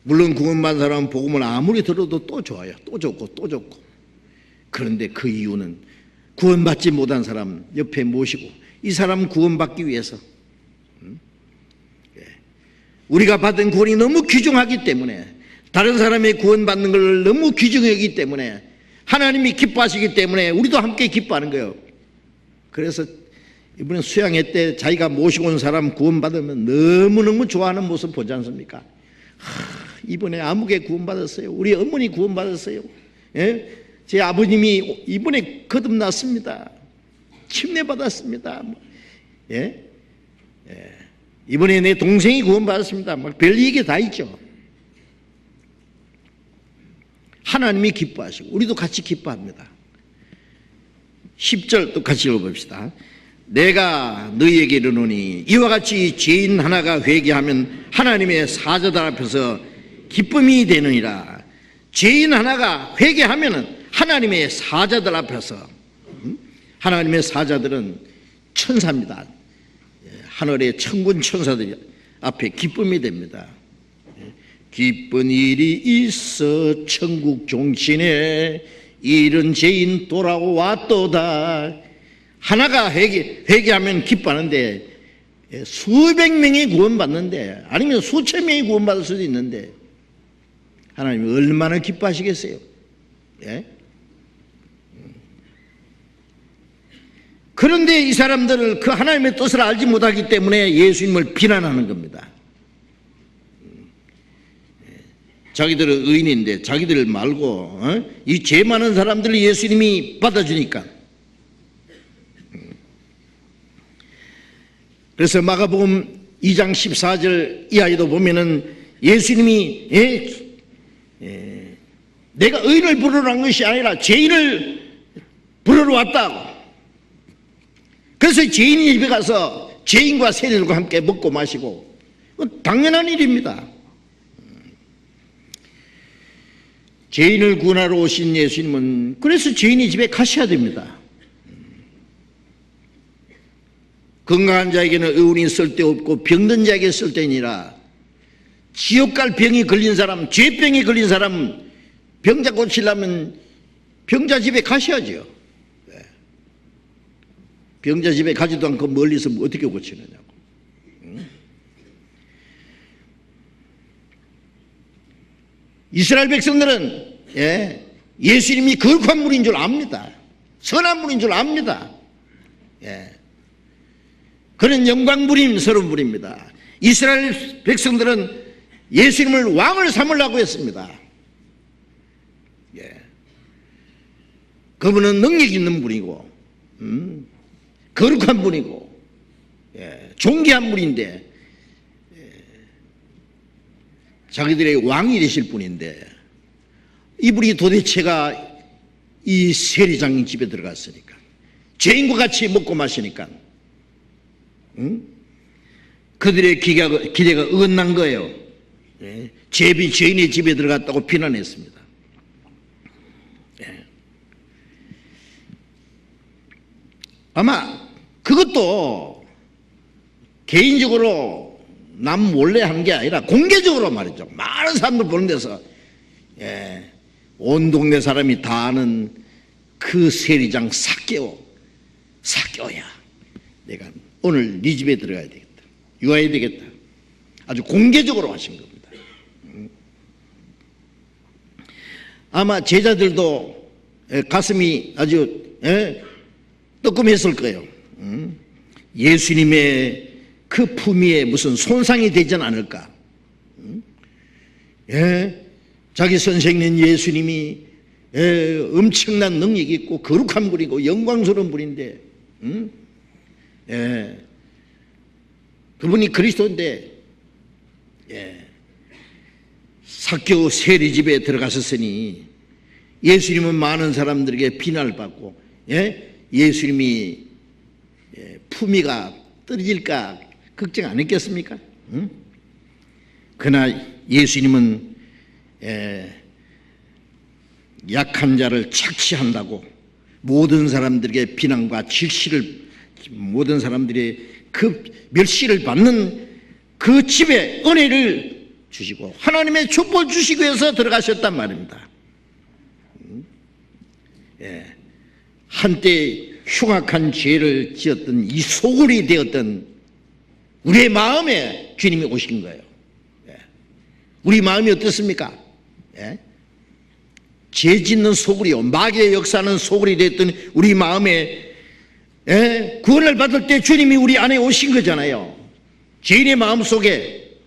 물론 구원받은 사람은 복음을 아무리 들어도 또 좋아요. 또 좋고. 그런데 그 이유는 구원받지 못한 사람 옆에 모시고 이 사람 구원받기 위해서 우리가 받은 구원이 너무 귀중하기 때문에 다른 사람의 구원받는 걸 너무 귀중히 여기기 때문에 하나님이 기뻐하시기 때문에 우리도 함께 기뻐하는 거예요. 그래서 이번에 수양회 때 자기가 모시고 온 사람 구원받으면 너무너무 좋아하는 모습 보지 않습니까? 이번에 아무개 구원받았어요. 우리 어머니 구원받았어요. 제 아버님이 이번에 거듭났습니다. 침례받았습니다. 이번에 내 동생이 구원받았습니다. 막 별 얘기 다 있죠. 하나님이 기뻐하시고 우리도 같이 기뻐합니다. 10절 또 같이 읽어봅시다. 내가 너희에게 이르노니 이와 같이 죄인 하나가 회개하면 하나님의 사자들 앞에서 기쁨이 되느니라. 죄인 하나가 회개하면 하나님의 사자들 앞에서, 하나님의 사자들은 천사입니다. 하늘의 천군 천사들 앞에 기쁨이 됩니다. 기쁜 일이 있어 천국 종신에 이른 죄인 돌아왔도다. 하나가 회개하면 기뻐하는데 수백 명이 구원받는데 아니면 수천 명이 구원받을 수도 있는데 하나님이 얼마나 기뻐하시겠어요? 그런데 이 사람들은 그 하나님의 뜻을 알지 못하기 때문에 예수님을 비난하는 겁니다. 자기들은 의인인데 자기들 말고 이 죄 많은 사람들을 예수님이 받아주니까. 그래서 마가복음 2장 14절 이하에도 보면은 예수님이 내가 의인을 부르러 온 것이 아니라 죄인을 부르러 왔다고. 그래서 죄인이 집에 가서 죄인과 세리들과 함께 먹고 마시고 당연한 일입니다. 죄인을 구원하러 오신 예수님은 그래서 죄인이 집에 가셔야 됩니다. 건강한 자에게는 의원이 쓸데없고 병든 자에게 쓸데니라. 지옥 갈 병이 걸린 사람, 죄병이 걸린 사람 병자 고치려면 병자 집에 가셔야죠. 병자 집에 가지도 않고 멀리서 어떻게 고치느냐고. 이스라엘 백성들은 예수님이 거룩한 분인 줄 압니다. 선한 분인 줄 압니다. 그런 영광부림스러운 분입니다. 이스라엘 백성들은 예수님을 왕을 삼으려고 했습니다. 그분은 능력 있는 분이고 거룩한 분이고 존귀한 분인데 자기들의 왕이 되실 분인데 이분이 도대체가 이 세리장 집에 들어갔으니까, 죄인과 같이 먹고 마시니까, 그들의 기대가 어긋난 거예요. 예. 죄인의 집에 들어갔다고 비난했습니다. 예. 아마 그것도 개인적으로 남 몰래 한 게 아니라 공개적으로 말이죠. 많은 사람들 보는 데서, 예, 온 동네 사람이 다 아는 그 세리장 삭개오야, 내가 오늘 네 집에 들어가야 되겠다, 유하야 되겠다, 아주 공개적으로 하신 겁니다. 아마 제자들도 가슴이 아주 뜨끔했을 거예요. 예수님의 그 품위에 무슨 손상이 되진 않을까. 자기 선생님 예수님이 엄청난 능력이 있고 거룩한 분이고 영광스러운 분인데, 그분이 그리스도인데, 삭개오 세리집에 들어갔었으니 예수님은 많은 사람들에게 비난을 받고, 예수님이 품위가 떨어질까 걱정 안 했겠습니까? 그러나 예수님은 약한 자를 착취한다고 모든 사람들에게 비난과 질시를, 모든 사람들의 그 멸시를 받는 그 집에 은혜를 주시고 하나님의 축복을 주시기 위해서 들어가셨단 말입니다. 한때 흉악한 죄를 지었던 이 소굴이 되었던 우리의 마음에 주님이 오신 거예요. 우리 마음이 어떻습니까? 죄 짓는 소굴이요, 마귀의 역사는 소굴이 됐던 우리 마음에 구원을 받을 때 주님이 우리 안에 오신 거잖아요. 죄인의 마음 속에.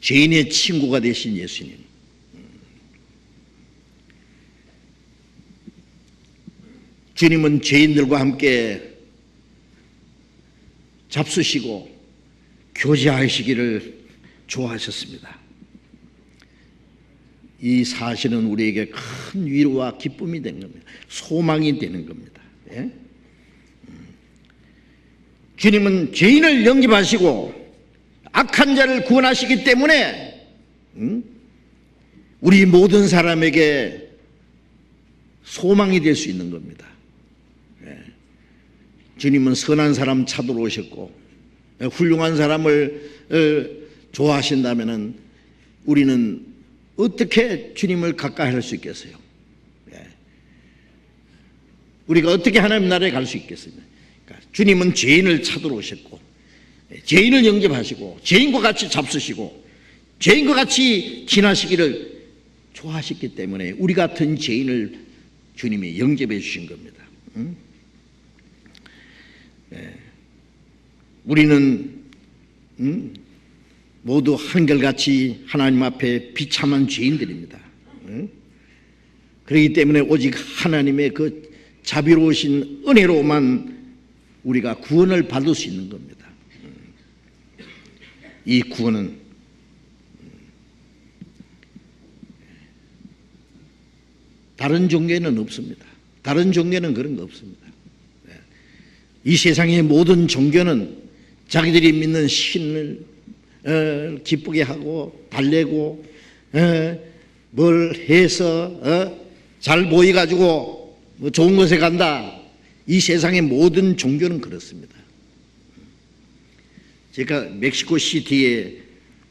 죄인의 친구가 되신 예수님. 주님은 죄인들과 함께 잡수시고 교제하시기를 좋아하셨습니다. 이 사실은 우리에게 큰 위로와 기쁨이 되는 겁니다. 소망이 되는 겁니다. 주님은 죄인을 영접하시고 악한 자를 구원하시기 때문에 우리 모든 사람에게 소망이 될 수 있는 겁니다. 주님은 선한 사람 찾으러 오셨고 훌륭한 사람을 좋아하신다면 우리는 어떻게 주님을 가까이 할 수 있겠어요? 우리가 어떻게 하나님 나라에 갈 수 있겠어요? 그러니까 주님은 죄인을 찾으러 오셨고 죄인을 영접하시고 죄인과 같이 잡수시고 죄인과 같이 지나시기를 좋아하셨기 때문에 우리 같은 죄인을 주님이 영접해 주신 겁니다. 우리는 모두 한결같이 하나님 앞에 비참한 죄인들입니다. 그렇기 때문에 오직 하나님의 그 자비로우신 은혜로만 우리가 구원을 받을 수 있는 겁니다. 이 구원은 다른 종교에는 없습니다. 다른 종교는 그런 거 없습니다. 이 세상의 모든 종교는 자기들이 믿는 신을 기쁘게 하고 달래고 뭘 해서 잘 보여가지고 좋은 곳에 간다. 이 세상의 모든 종교는 그렇습니다. 제가 멕시코 시티에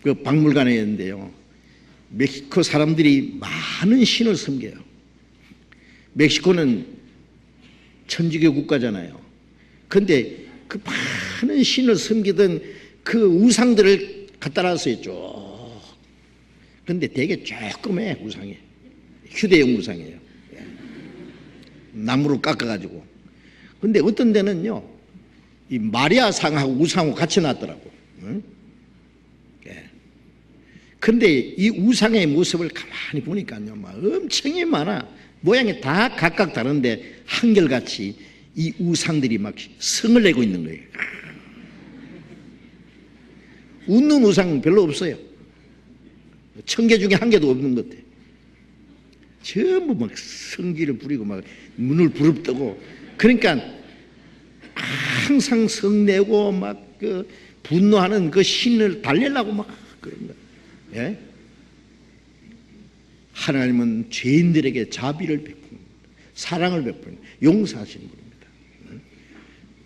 그 박물관에 있는데요, 멕시코 사람들이 많은 신을 섬겨요. 멕시코는 천주교 국가잖아요. 그런데 그 많은 신을 섬기던 그 우상들을 갖다 놨어요, 쭉. 그런데 되게 조그매 우상이, 휴대용 우상이에요. 나무로 깎아가지고. 근데 어떤 데는요, 이 마리아 상하고 우상하고 같이 놨더라고. 그런데 이 우상의 모습을 가만히 보니까요, 막 엄청이 많아. 모양이 다 각각 다른데 한결같이 이 우상들이 막 성을 내고 있는 거예요. 웃는 우상 별로 없어요. 1000개 중에 1개도 없는 것 같아. 전부 막 성기를 부리고 막 눈을 부릅뜨고, 그러니까 항상 성내고 막 그 분노하는 그 신을 달래려고 막 그런 거야. 예? 하나님은 죄인들에게 자비를 베푸는, 사랑을 베푸는, 용서하시는 분입니다.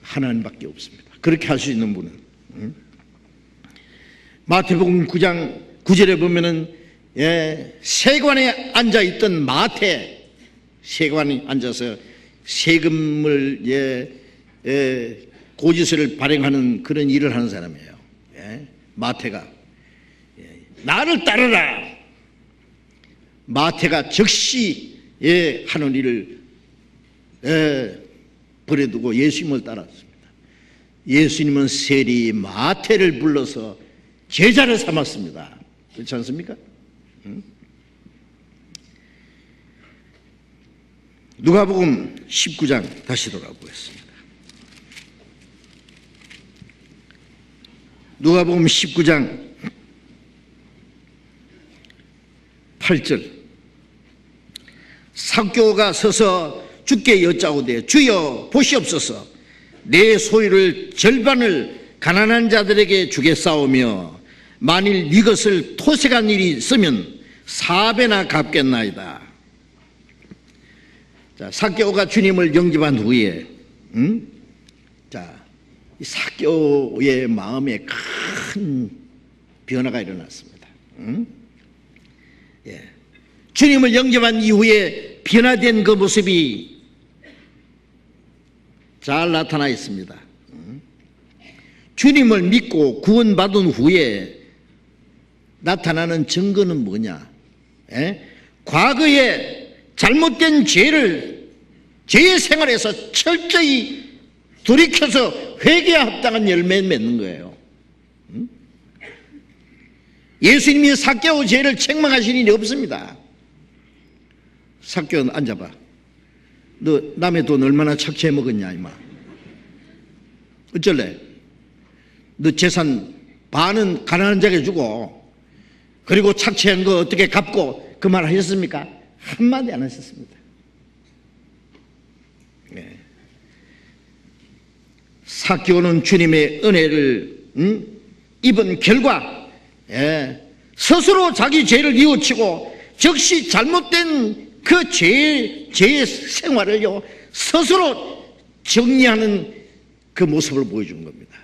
하나님밖에 없습니다. 그렇게 할 수 있는 분은. 마태복음 9장 9절에 보면은 세관에 앉아 있던 마태, 세관이 앉아서 세금을 고지서를 발행하는 그런 일을 하는 사람이에요. 마태가 나를 따르라. 마태가 즉시 하는 일을 버려두고 예수님을 따랐습니다. 예수님은 세리 마태를 불러서 제자를 삼았습니다. 그렇지 않습니까? 누가복음 19장 다시 돌아보겠습니다. 누가복음 19장 8절. 삭개오가 서서 주께 여짜오되 주여 보시옵소서, 내 소유를 절반을 가난한 자들에게 주겠사오며 만일 네 것을 토색한 일이 있으면 4배나 갚겠나이다. 자, 삭개오가 주님을 영접한 후에 이 삭개오의 마음에 큰 변화가 일어났습니다. 주님을 영접한 이후에 변화된 그 모습이 잘 나타나 있습니다. 주님을 믿고 구원받은 후에 나타나는 증거는 뭐냐? 과거에 잘못된 죄의 생활에서 철저히 돌이켜서 회개에 합당한 열매를 맺는 거예요. 예수님이 삭개오 죄를 책망하신 일이 없습니다. 삭개오 앉아봐. 너 남의 돈 얼마나 착취해 먹었냐 이마. 어쩔래? 너 재산 반은 가난한 자에게 주고 그리고 착취한 거 어떻게 갚고 그 말 하셨습니까? 한마디 안 하셨습니다. 삭개오는 주님의 은혜를 입은 결과 스스로 자기 죄를 뉘우치고 즉시 잘못된 그 죄의 생활을요 스스로 정리하는 그 모습을 보여준 겁니다.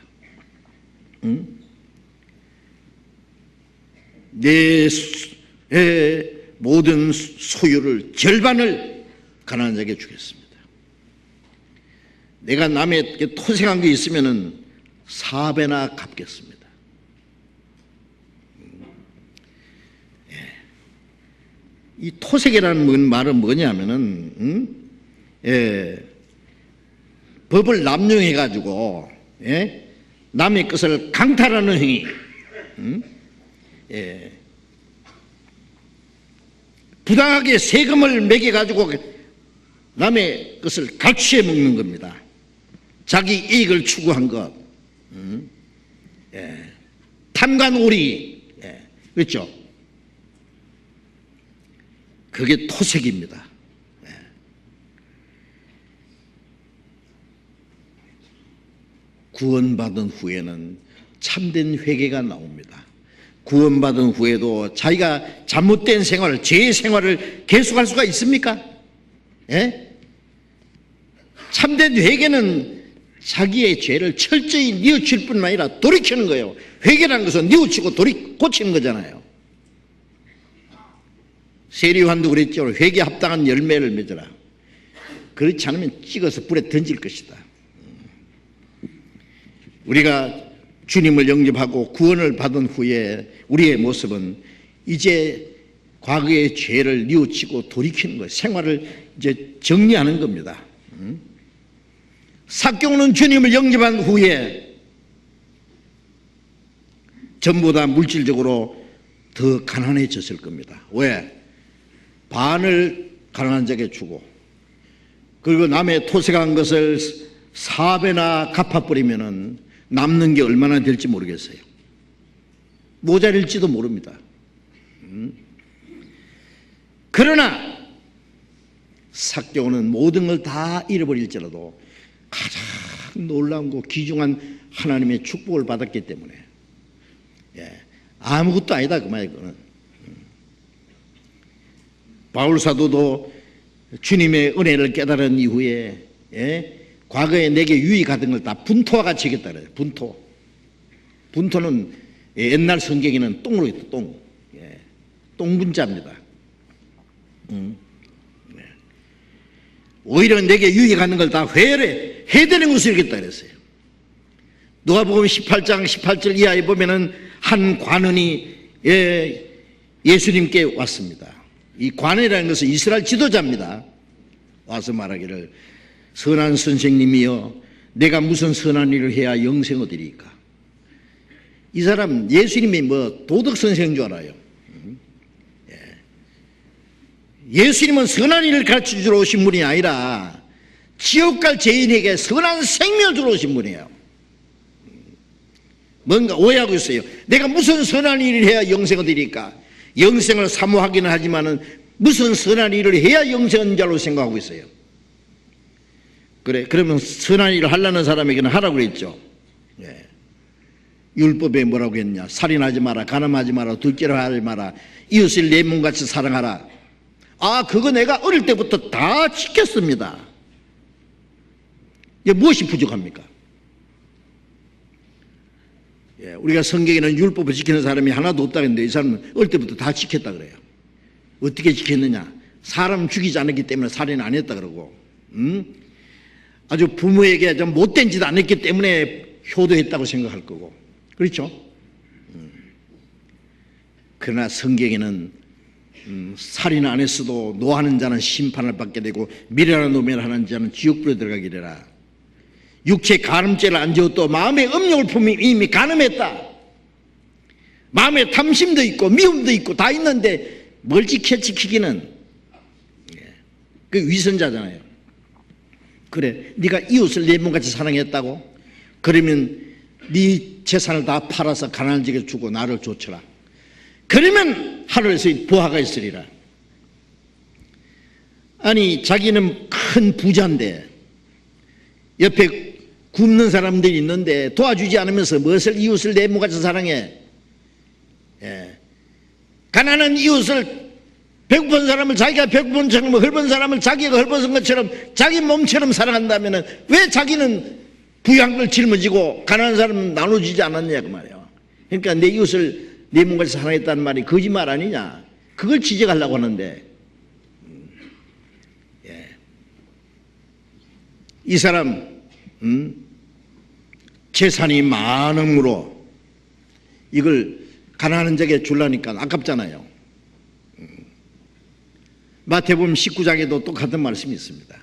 내 모든 소유를 절반을 가난한 자에게 주겠습니다. 내가 남에게 토색한 게 있으면은 4배나 갚겠습니다. 이 토색이라는 말은 뭐냐면은 법을 남용해 가지고 남의 것을 강탈하는 행위, 부당하게 세금을 매겨 가지고 남의 것을 갈취해 먹는 겁니다. 자기 이익을 추구한 것, 탐관오리, 그렇죠? 그게 토색입니다. 구원받은 후에는 참된 회개가 나옵니다. 구원받은 후에도 자기가 잘못된 생활을, 죄의 생활을 계속할 수가 있습니까? 참된 회개는 자기의 죄를 철저히 뉘우칠 뿐만 아니라 돌이키는 거예요. 회개라는 것은 뉘우치고 고치는 거잖아요. 세리요한도 그랬죠. 회개에 합당한 열매를 맺어라. 그렇지 않으면 찍어서 불에 던질 것이다. 우리가 주님을 영접하고 구원을 받은 후에 우리의 모습은 이제 과거의 죄를 뉘우치고 돌이키는 거예요. 생활을 이제 정리하는 겁니다. 삭개오는 주님을 영접한 후에 전보다 물질적으로 더 가난해졌을 겁니다. 왜? 반을 가난한 자에게 주고 그리고 남의 토색한 것을 4배나 갚아버리면은 남는 게 얼마나 될지 모르겠어요. 모자랄지도 모릅니다. 그러나 삭개오는 모든 걸 다 잃어버릴지라도 가장 놀라운 거 귀중한 하나님의 축복을 받았기 때문에 아무것도 아니다 그 말이에요. 그거는. 바울 사도도 주님의 은혜를 깨달은 이후에 과거에 내게 유익하던 걸 다 분토와 같이 하겠다 그래요. 분토는 옛날 성경에는 똥으로 했다. 똥분자입니다. 오히려 내게 유익하는 걸 다 회되는 것을 하겠다 그랬어요. 누가복음 18장 18절 이하에 보면은 한 관원이 예수님께 왔습니다. 이 관원이라는 것은 이스라엘 지도자입니다. 와서 말하기를 선한 선생님이여 내가 무슨 선한 일을 해야 영생을 얻으리까. 이 사람 예수님이 뭐 도덕 선생인 줄 알아요. 예수님은 선한 일을 가르쳐주러 오신 분이 아니라 지옥 갈 죄인에게 선한 생명을 주러 오신 분이에요. 뭔가 오해하고 있어요. 내가 무슨 선한 일을 해야 영생을 얻으리까. 영생을 사모하기는 하지만은 무슨 선한 일을 해야 영생은 자로 생각하고 있어요. 그래, 그러면 선한 일을 하려는 사람에게는 하라고 그랬죠. 율법에 뭐라고 했냐. 살인하지 마라, 간음하지 마라, 둘째로 하지 마라, 이웃을 내 몸같이 사랑하라. 아, 그거 내가 어릴 때부터 다 지켰습니다. 이게 무엇이 부족합니까? 우리가 성경에는 율법을 지키는 사람이 하나도 없다고 했는데 이 사람은 어릴 때부터 다 지켰다 그래요. 어떻게 지켰느냐? 사람 죽이지 않았기 때문에 살인 안 했다 그러고, 아주 부모에게 좀 못된 짓 안 했기 때문에 효도했다고 생각할 거고, 그렇죠? 그러나 성경에는 살인 안 했어도 노하는 자는 심판을 받게 되고 미련한 노매를 하는 자는 지옥불에 들어가기래라. 육체 간음죄를 안 지었도 마음의 음욕을 품이 이미 간음했다. 마음에 탐심도 있고 미움도 있고 다 있는데 뭘 지키기는 그 위선자잖아요. 그래, 네가 이웃을 내 몸같이 사랑했다고? 그러면 네 재산을 다 팔아서 가난한 자에게 주고 나를 좇으라. 그러면 하늘에서 보화가 있으리라. 아니, 자기는 큰 부자인데 옆에 굶는 사람들이 있는데 도와주지 않으면서 무엇을 이웃을 내 몸같이 사랑해. 가난한 이웃을, 배고픈 사람을 자기가 배고픈 것처럼, 헐벗은 사람을 자기가 헐벗은 것처럼 자기 몸처럼 사랑한다면 왜 자기는 부유한 걸 짊어지고 가난한 사람은 나눠주지 않았냐 그 말이에요. 그러니까 내 이웃을 내 몸같이 사랑했다는 말이 거짓말 아니냐, 그걸 지적하려고 하는데, 이 사람 재산이 많음으로 이걸 가난한 자에게 주려니까 아깝잖아요. 마태복음 19장에도 똑같은 말씀이 있습니다.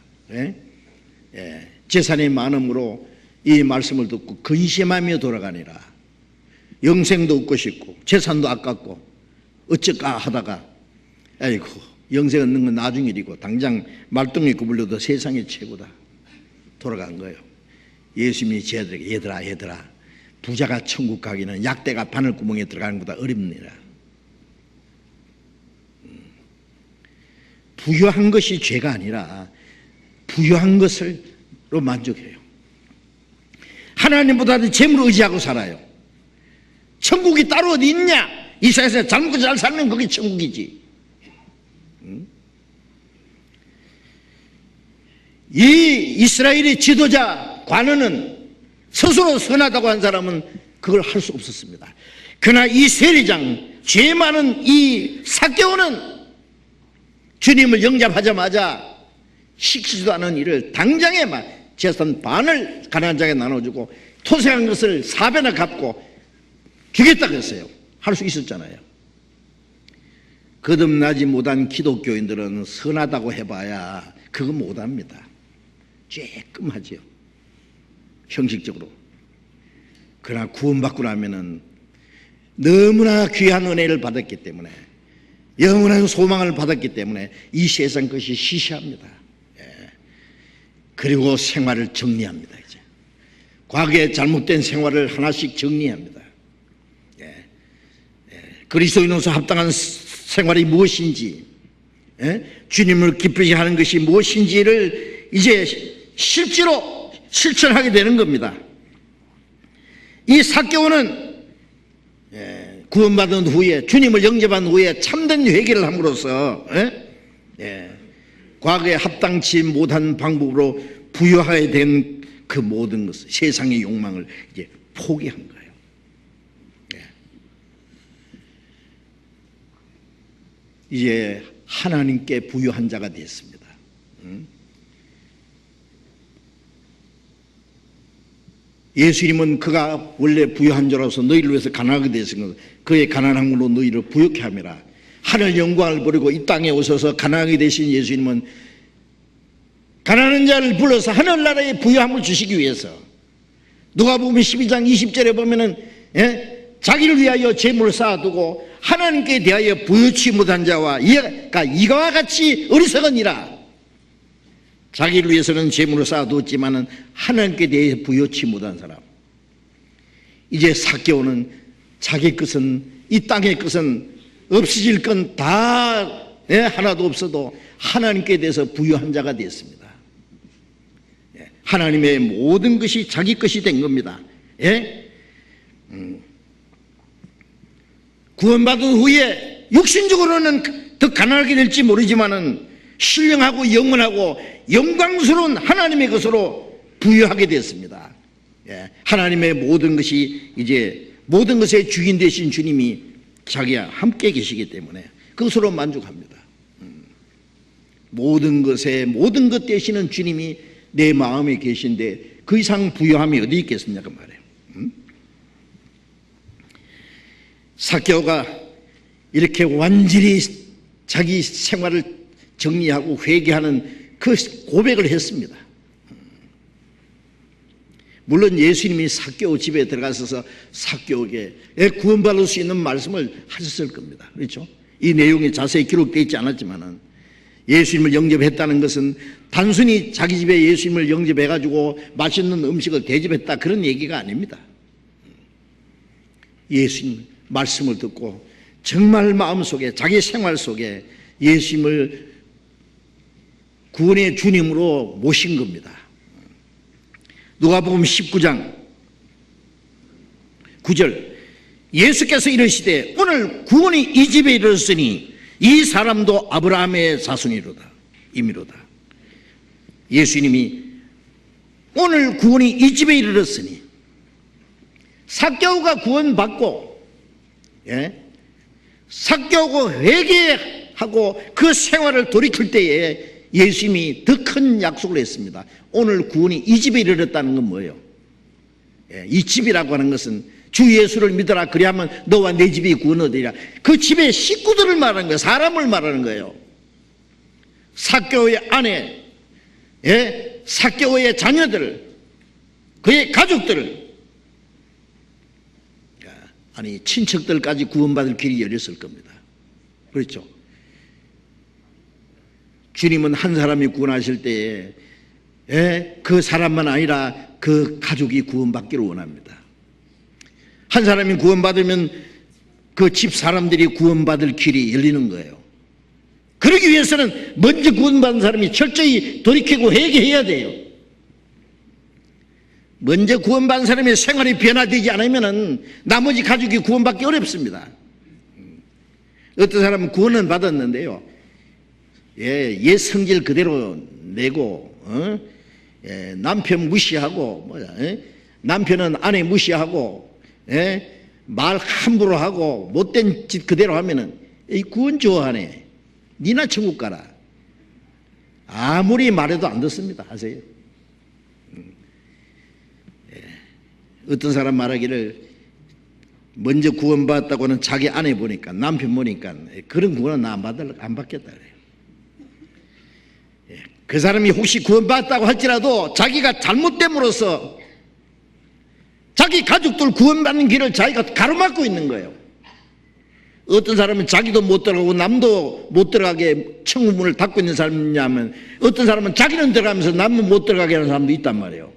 재산이 많음으로 이 말씀을 듣고 근심하며 돌아가니라. 영생도 얻고 싶고 재산도 아깝고 어쩔까 하다가 아이고, 영생 얻는 건 나중 일이고 당장 말똥이 구불려도 세상이 최고다. 돌아간 거예요. 예수님이 쟤들에게 얘들아 부자가 천국 가기는 약대가 바늘구멍에 들어가는 것보다 어렵니라. 부유한 것이 죄가 아니라 부유한 것으로 만족해요. 하나님보다는 재물을 의지하고 살아요. 천국이 따로 어디 있냐? 이 세상에서 잘 먹고 잘 살면 그게 천국이지. 이 이스라엘의 지도자 관원은 스스로 선하다고 한 사람은 그걸 할 수 없었습니다. 그러나 이 세리장, 죄 많은 이 삭개오는 주님을 영접하자마자 시키지도 않은 일을 당장에 막 재산 반을 가난한 자에게 나눠주고 토색한 것을 4배나 갚고 주겠다고 했어요. 할 수 있었잖아요. 거듭나지 못한 기독교인들은 선하다고 해봐야 그거 못합니다. 쬐끔하죠, 형식적으로. 그러나 구원받고 나면은 너무나 귀한 은혜를 받았기 때문에, 영원한 소망을 받았기 때문에 이 세상 것이 시시합니다. 그리고 생활을 정리합니다. 이제 과거에 잘못된 생활을 하나씩 정리합니다. 그리스도인으로서 합당한 생활이 무엇인지, 주님을 기쁘게 하는 것이 무엇인지를 이제 실제로 실천하게 되는 겁니다. 이 삭개오는 구원받은 후에, 주님을 영접한 후에 참된 회개를 함으로써 과거에 합당치 못한 방법으로 부여하게 된 그 모든 것, 세상의 욕망을 이제 포기한 거예요. 이제 하나님께 부유한 자가 됐습니다. 예수님은 그가 원래 부유한 자로서 너희를 위해서 가난하게 되신 것, 그의 가난함으로 너희를 부유케 함이라. 하늘 영광을 버리고 이 땅에 오셔서 가난하게 되신 예수님은 가난한 자를 불러서 하늘나라에 부유함을 주시기 위해서, 누가복음 12장 20절에 보면은 자기를 위하여 재물을 쌓아두고 하나님께 대하여 부유치 못한 자와 이와 같이 어리석으니라. 자기를 위해서는 재물을 쌓아두었지만은 하나님께 대해 부유치 못한 사람. 이제 삭개오는 자기 것은, 이 땅의 것은 없어질 건 다 하나도 없어도 하나님께 대해서 부유한 자가 되었습니다. 하나님의 모든 것이 자기 것이 된 겁니다. 구원받은 후에 육신적으로는 더 가난하게 될지 모르지만은 신령하고 영원하고 영광스러운 하나님의 것으로 부유하게 됐습니다. 하나님의 모든 것이, 이제 모든 것의 주인 되신 주님이 자기와 함께 계시기 때문에 그것으로 만족합니다. 모든 것에 모든 것 되시는 주님이 내 마음에 계신데 그 이상 부유함이 어디 있겠습니까 말이에요. 삭개오가 이렇게 완전히 자기 생활을 정리하고 회개하는 그 고백을 했습니다. 물론 예수님이 삭개오 집에 들어가셔서 삭개오에게 구원받을 수 있는 말씀을 하셨을 겁니다. 그렇죠? 이 내용이 자세히 기록되어 있지 않았지만은, 예수님을 영접했다는 것은 단순히 자기 집에 예수님을 영접해가지고 맛있는 음식을 대접했다, 그런 얘기가 아닙니다. 예수님 말씀을 듣고 정말 마음속에, 자기 생활 속에 예수님을 구원의 주님으로 모신 겁니다. 누가복음 19장 9절, 예수께서 이르시되 오늘 구원이 이 집에 이르렀으니 이 사람도 아브라함의 자손이로다, 임이로다. 예수님이 오늘 구원이 이 집에 이르렀으니, 삭개오가 구원받고 삭개오가 회개하고 그 생활을 돌이킬 때에 예수님이 더 큰 약속을 했습니다. 오늘 구원이 이 집에 이르렀다는 건 뭐예요? 이 집이라고 하는 것은 주 예수를 믿어라, 그리하면 너와 내 집이 구원 얻으리라. 그 집의 식구들을 말하는 거예요. 사람을 말하는 거예요. 삭개오의 아내, 삭개오의 자녀들, 그의 가족들, 아니 친척들까지 구원받을 길이 열렸을 겁니다. 그렇죠? 주님은 한 사람이 구원하실 때에 그 사람만 아니라 그 가족이 구원받기를 원합니다. 한 사람이 구원받으면 그 집 사람들이 구원받을 길이 열리는 거예요. 그러기 위해서는 먼저 구원받은 사람이 철저히 돌이키고 회개해야 돼요. 먼저 구원받은 사람의 생활이 변화되지 않으면 나머지 가족이 구원받기 어렵습니다. 어떤 사람은 구원은 받았는데요, 옛 성질 그대로 내고 남편 무시하고, 남편은 아내 무시하고, 말 함부로 하고 못된 짓 그대로 하면은 이 구원 좋아하네, 니나 천국 가라, 아무리 말해도 안 듣습니다. 아세요? 어떤 사람 말하기를 먼저 구원받았다고는 자기 아내 보니까, 남편 보니까 그런 구원은 나 안 받겠다 그래요. 그 사람이 혹시 구원받았다고 할지라도 자기가 잘못됨으로써 자기 가족들 구원받는 길을 자기가 가로막고 있는 거예요. 어떤 사람은 자기도 못 들어가고 남도 못 들어가게 천국문을 닫고 있는 사람이냐면, 어떤 사람은 자기는 들어가면서 남은 못 들어가게 하는 사람도 있단 말이에요.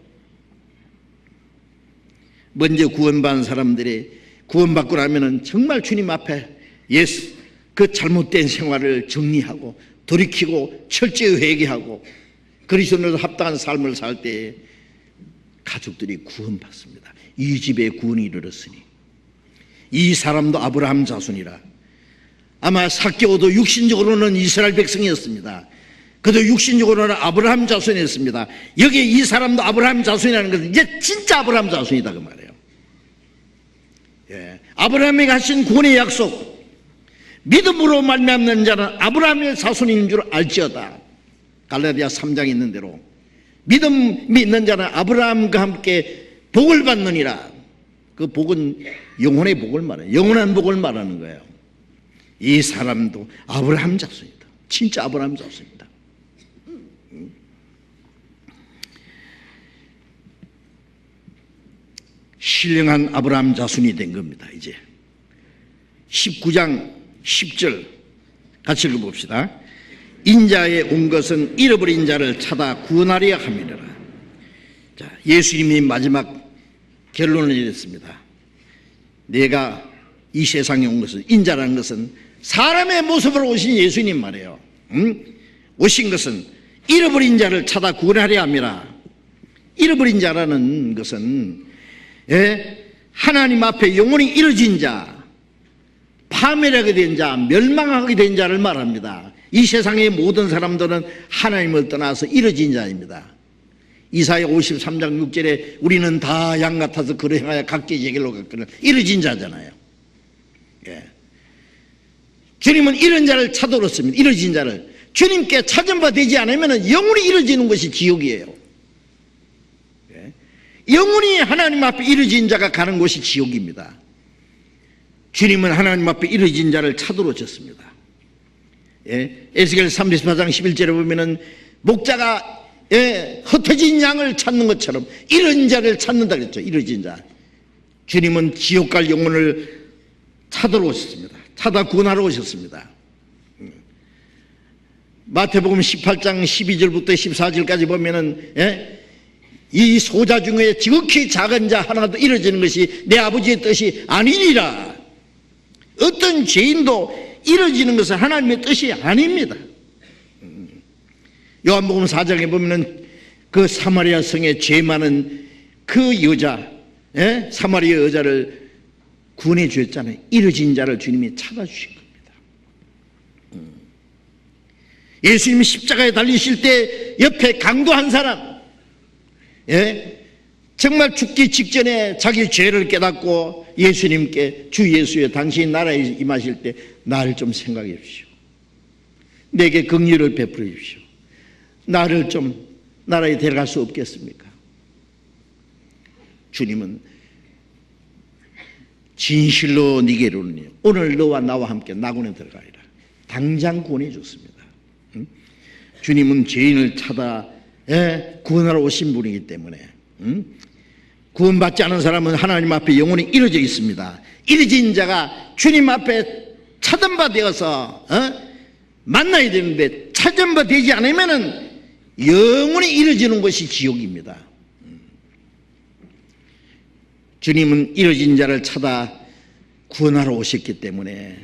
먼저 구원받은 사람들이 구원받고 나면은 정말 주님 앞에 그 잘못된 생활을 정리하고 돌이키고 철저히 회개하고 그리스도인으로 합당한 삶을 살 때 가족들이 구원받습니다. 이 집에 구원이 이르렀으니 이 사람도 아브라함 자손이라. 아마 삭개오도 육신적으로는 이스라엘 백성이었습니다. 그도 육신적으로는 아브라함 자손이었습니다. 여기에 이 사람도 아브라함 자손이라는 것은 이제 진짜 아브라함 자손이다 그 말이에요. 예. 아브라함에게 하신 구원의 약속, 믿음으로 말미암는 자는 아브라함의 자손인 줄 알지어다. 갈라디아 3장에 있는 대로 믿음이 있는 자는 아브라함과 함께 복을 받느니라. 그 복은 영혼의 복을 말해요. 영원한 복을 말하는 거예요. 이 사람도 아브라함 자손이다. 진짜 아브라함 자손이다. 신령한 아브라함 자손이 된 겁니다. 이제 19장 10절 같이 읽어봅시다. 인자에 온 것은 잃어버린 자를 찾아 구원하려 함이라. 자, 예수님이 마지막 결론을 내렸습니다. 내가 이 세상에 온 것은, 인자라는 것은 사람의 모습으로 오신 예수님 말이에요. 오신 것은 잃어버린 자를 찾아 구원하려 함이라. 잃어버린 자라는 것은 하나님 앞에 영혼이 잃어진 자, 파멸하게 된 자, 멸망하게 된 자를 말합니다. 이 세상의 모든 사람들은 하나님을 떠나서 잃어진 자입니다. 이사야 53장 6절에 우리는 다 양 같아서 그러 행하여 각기 제길로 갔거늘 잃어진 자잖아요. 예. 주님은 이런 자를 찾아오셨습니다. 잃어진 자를. 주님께 찾은 바 되지 않으면 영원히 잃어지는 것이 지옥이에요. 예. 영원히 하나님 앞에 잃어진 자가 가는 곳이 지옥입니다. 주님은 하나님 앞에 잃어진 자를 찾으러 오셨습니다. 예. 에스겔 34장 11절에 보면은 목자가 흩어진 양을 찾는 것처럼 잃은 자를 찾는다 그랬죠. 잃어진 자. 주님은 지옥 갈 영혼을 찾으러 오셨습니다. 찾아 구원하러 오셨습니다. 마태복음 18장 12절부터 14절까지 보면은 이 소자 중에 지극히 작은 자 하나도 잃어지는 것이 내 아버지의 뜻이 아니니라. 어떤 죄인도 잃어지는 것은 하나님의 뜻이 아닙니다. 요한복음 4장에 보면은 그 사마리아 성에 죄 많은 그 여자, 사마리아 여자를 구원해 주셨잖아요. 잃어진 자를 주님이 찾아주신 겁니다. 예수님이 십자가에 달리실 때 옆에 강도한 사람, 정말 죽기 직전에 자기 죄를 깨닫고 예수님께 주 예수여 당신 나라에 임하실 때 나를 좀 생각해 주십시오. 내게 긍휼을 베풀어 주십시오. 나를 좀 나라에 데려갈 수 없겠습니까? 주님은 진실로 네게 이르노니 오늘 너와 나와 함께 낙원에 들어가리라. 당장 구원해 줬습니다. 주님은 죄인을 찾아 구원하러 오신 분이기 때문에 구원받지 않은 사람은 하나님 앞에 영혼이 잃어져 있습니다. 잃어진 자가 주님 앞에 찾은 바 되어서 만나야 되는데 찾은 바 되지 않으면은 영원히 잃어지는 것이 지옥입니다. 주님은 잃어진 자를 찾아 구원하러 오셨기 때문에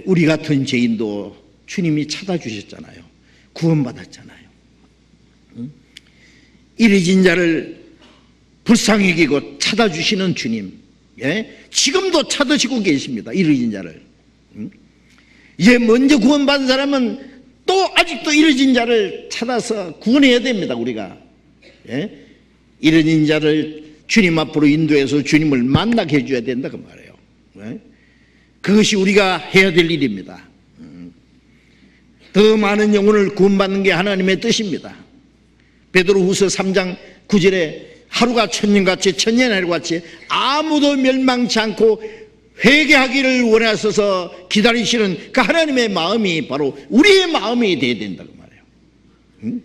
우리 같은 죄인도 주님이 찾아주셨잖아요. 구원받았잖아요. 잃어진 자를 불쌍히 여기고 찾아주시는 주님, 지금도 찾으시고 계십니다. 잃어진 자를. 이제 먼저 구원받은 사람은 또 아직도 잃어진 자를 찾아서 구원해야 됩니다. 우리가 잃어진 자를 주님 앞으로 인도해서 주님을 만나게 해줘야 된다 그 말이에요. 그것이 우리가 해야 될 일입니다. 더 많은 영혼을 구원받는 게 하나님의 뜻입니다. 베드로후서 3장 9절에 하루가 천년같이 천년하루같이 아무도 멸망치 않고 회개하기를 원하셔서 기다리시는 그 하나님의 마음이 바로 우리의 마음이 되어야 된다 그 말이에요.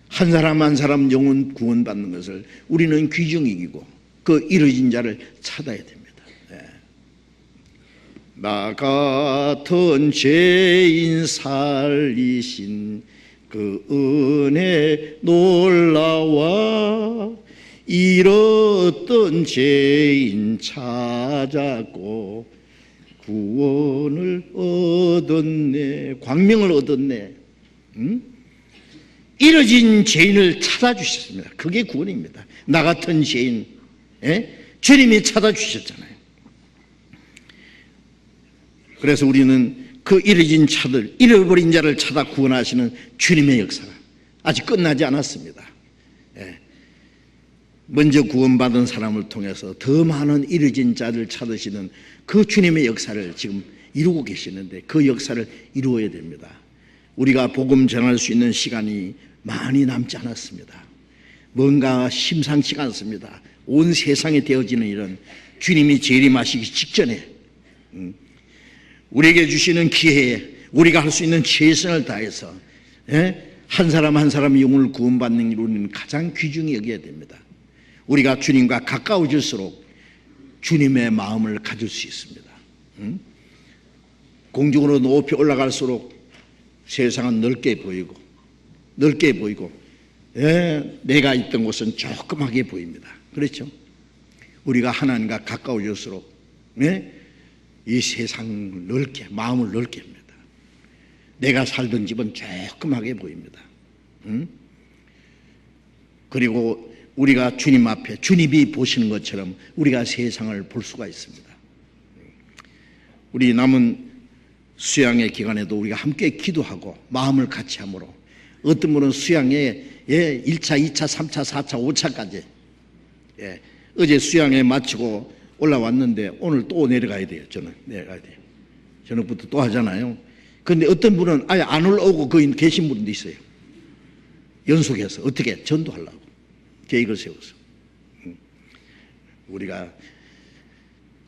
한 사람 한 사람 영혼 구원받는 것을 우리는 귀중히 여기고 그 잃어진 자를 찾아야 됩니다. 나 같은 죄인 살리신 그 은혜 놀라와 잃었던 죄인 찾았고 구원을 얻었네, 광명을 얻었네. 이뤄진 죄인을 찾아주셨습니다. 그게 구원입니다. 나 같은 죄인, 주님이 찾아주셨잖아요. 그래서 우리는 그 이뤄진 자들, 잃어버린 자를 찾아 구원하시는 주님의 역사가 아직 끝나지 않았습니다. 먼저 구원받은 사람을 통해서 더 많은 이뤄진 자를 찾으시는 그 주님의 역사를 지금 이루고 계시는데, 그 역사를 이루어야 됩니다. 우리가 복음 전할 수 있는 시간이 많이 남지 않았습니다. 뭔가 심상치가 않습니다. 온 세상에 되어지는 일은 주님이 재림하시기 직전에 우리에게 주시는 기회에 우리가 할 수 있는 최선을 다해서 한 사람 한 사람의 영혼을 구원받는 일, 우리는 가장 귀중히 여겨야 됩니다. 우리가 주님과 가까워질수록 주님의 마음을 가질 수 있습니다. 공중으로 높이 올라갈수록 세상은 넓게 보이고 내가 있던 곳은 조그맣게 보입니다. 그렇죠? 우리가 하나님과 가까워질수록 이 세상을 넓게, 마음을 넓게 합니다. 내가 살던 집은 조그맣게 보입니다. 그리고 우리가 주님 앞에 주님이 보시는 것처럼 우리가 세상을 볼 수가 있습니다. 우리 남은 수양의 기간에도 우리가 함께 기도하고 마음을 같이 함으로, 어떤 분은 수양에 1차, 2차, 3차, 4차, 5차까지 어제 수양에 마치고 올라왔는데 오늘 또 내려가야 돼요. 저는 내려가야 돼요. 저녁부터 또 하잖아요. 그런데 어떤 분은 아예 안 올라오고 거기 계신 분도 있어요. 연속해서 어떻게 전도하려고 계획을 세워서. 우리가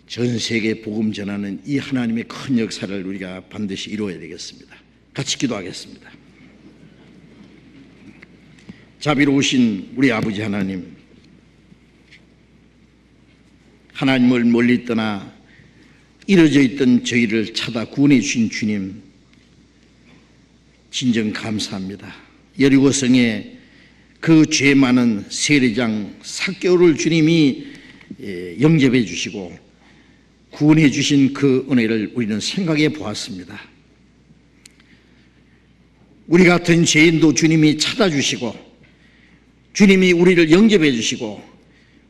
전 세계 복음 전하는 이 하나님의 큰 역사를 우리가 반드시 이루어야 되겠습니다. 같이 기도하겠습니다. 자비로우신 우리 아버지 하나님, 하나님을 멀리 떠나 이루어져 있던 저희를 찾아 구원해 주신 주님, 진정 감사합니다. 여리고성에 그 죄 많은 세리장 삭개오를 주님이 영접해 주시고 구원해 주신 그 은혜를 우리는 생각해 보았습니다. 우리 같은 죄인도 주님이 찾아주시고 주님이 우리를 영접해 주시고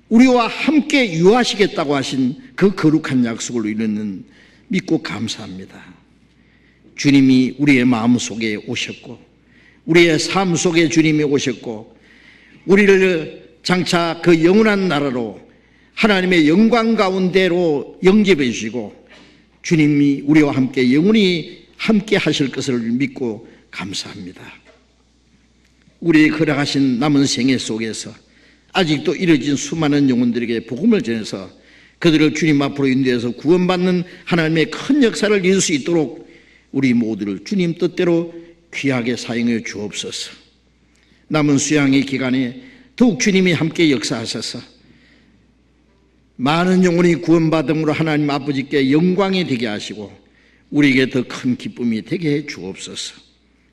우리와 함께 유하시겠다고 하신 그 거룩한 약속을 우리는 믿고 감사합니다. 주님이 우리의 마음 속에 오셨고 우리의 삶 속에 주님이 오셨고 우리를 장차 그 영원한 나라로 하나님의 영광 가운데로 영접해 주시고 주님이 우리와 함께 영원히 함께 하실 것을 믿고 감사합니다. 우리의 허락하신 남은 생애 속에서 아직도 이뤄진 수많은 영혼들에게 복음을 전해서 그들을 주님 앞으로 인도해서 구원받는 하나님의 큰 역사를 이룰 수 있도록 우리 모두를 주님 뜻대로 귀하게 사용해 주옵소서. 남은 수양의 기간에 더욱 주님이 함께 역사하셔서 많은 영혼이 구원받음으로 하나님 아버지께 영광이 되게 하시고 우리에게 더 큰 기쁨이 되게 해 주옵소서.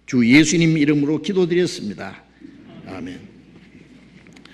주 예수님 이름으로 기도드렸습니다. 아멘.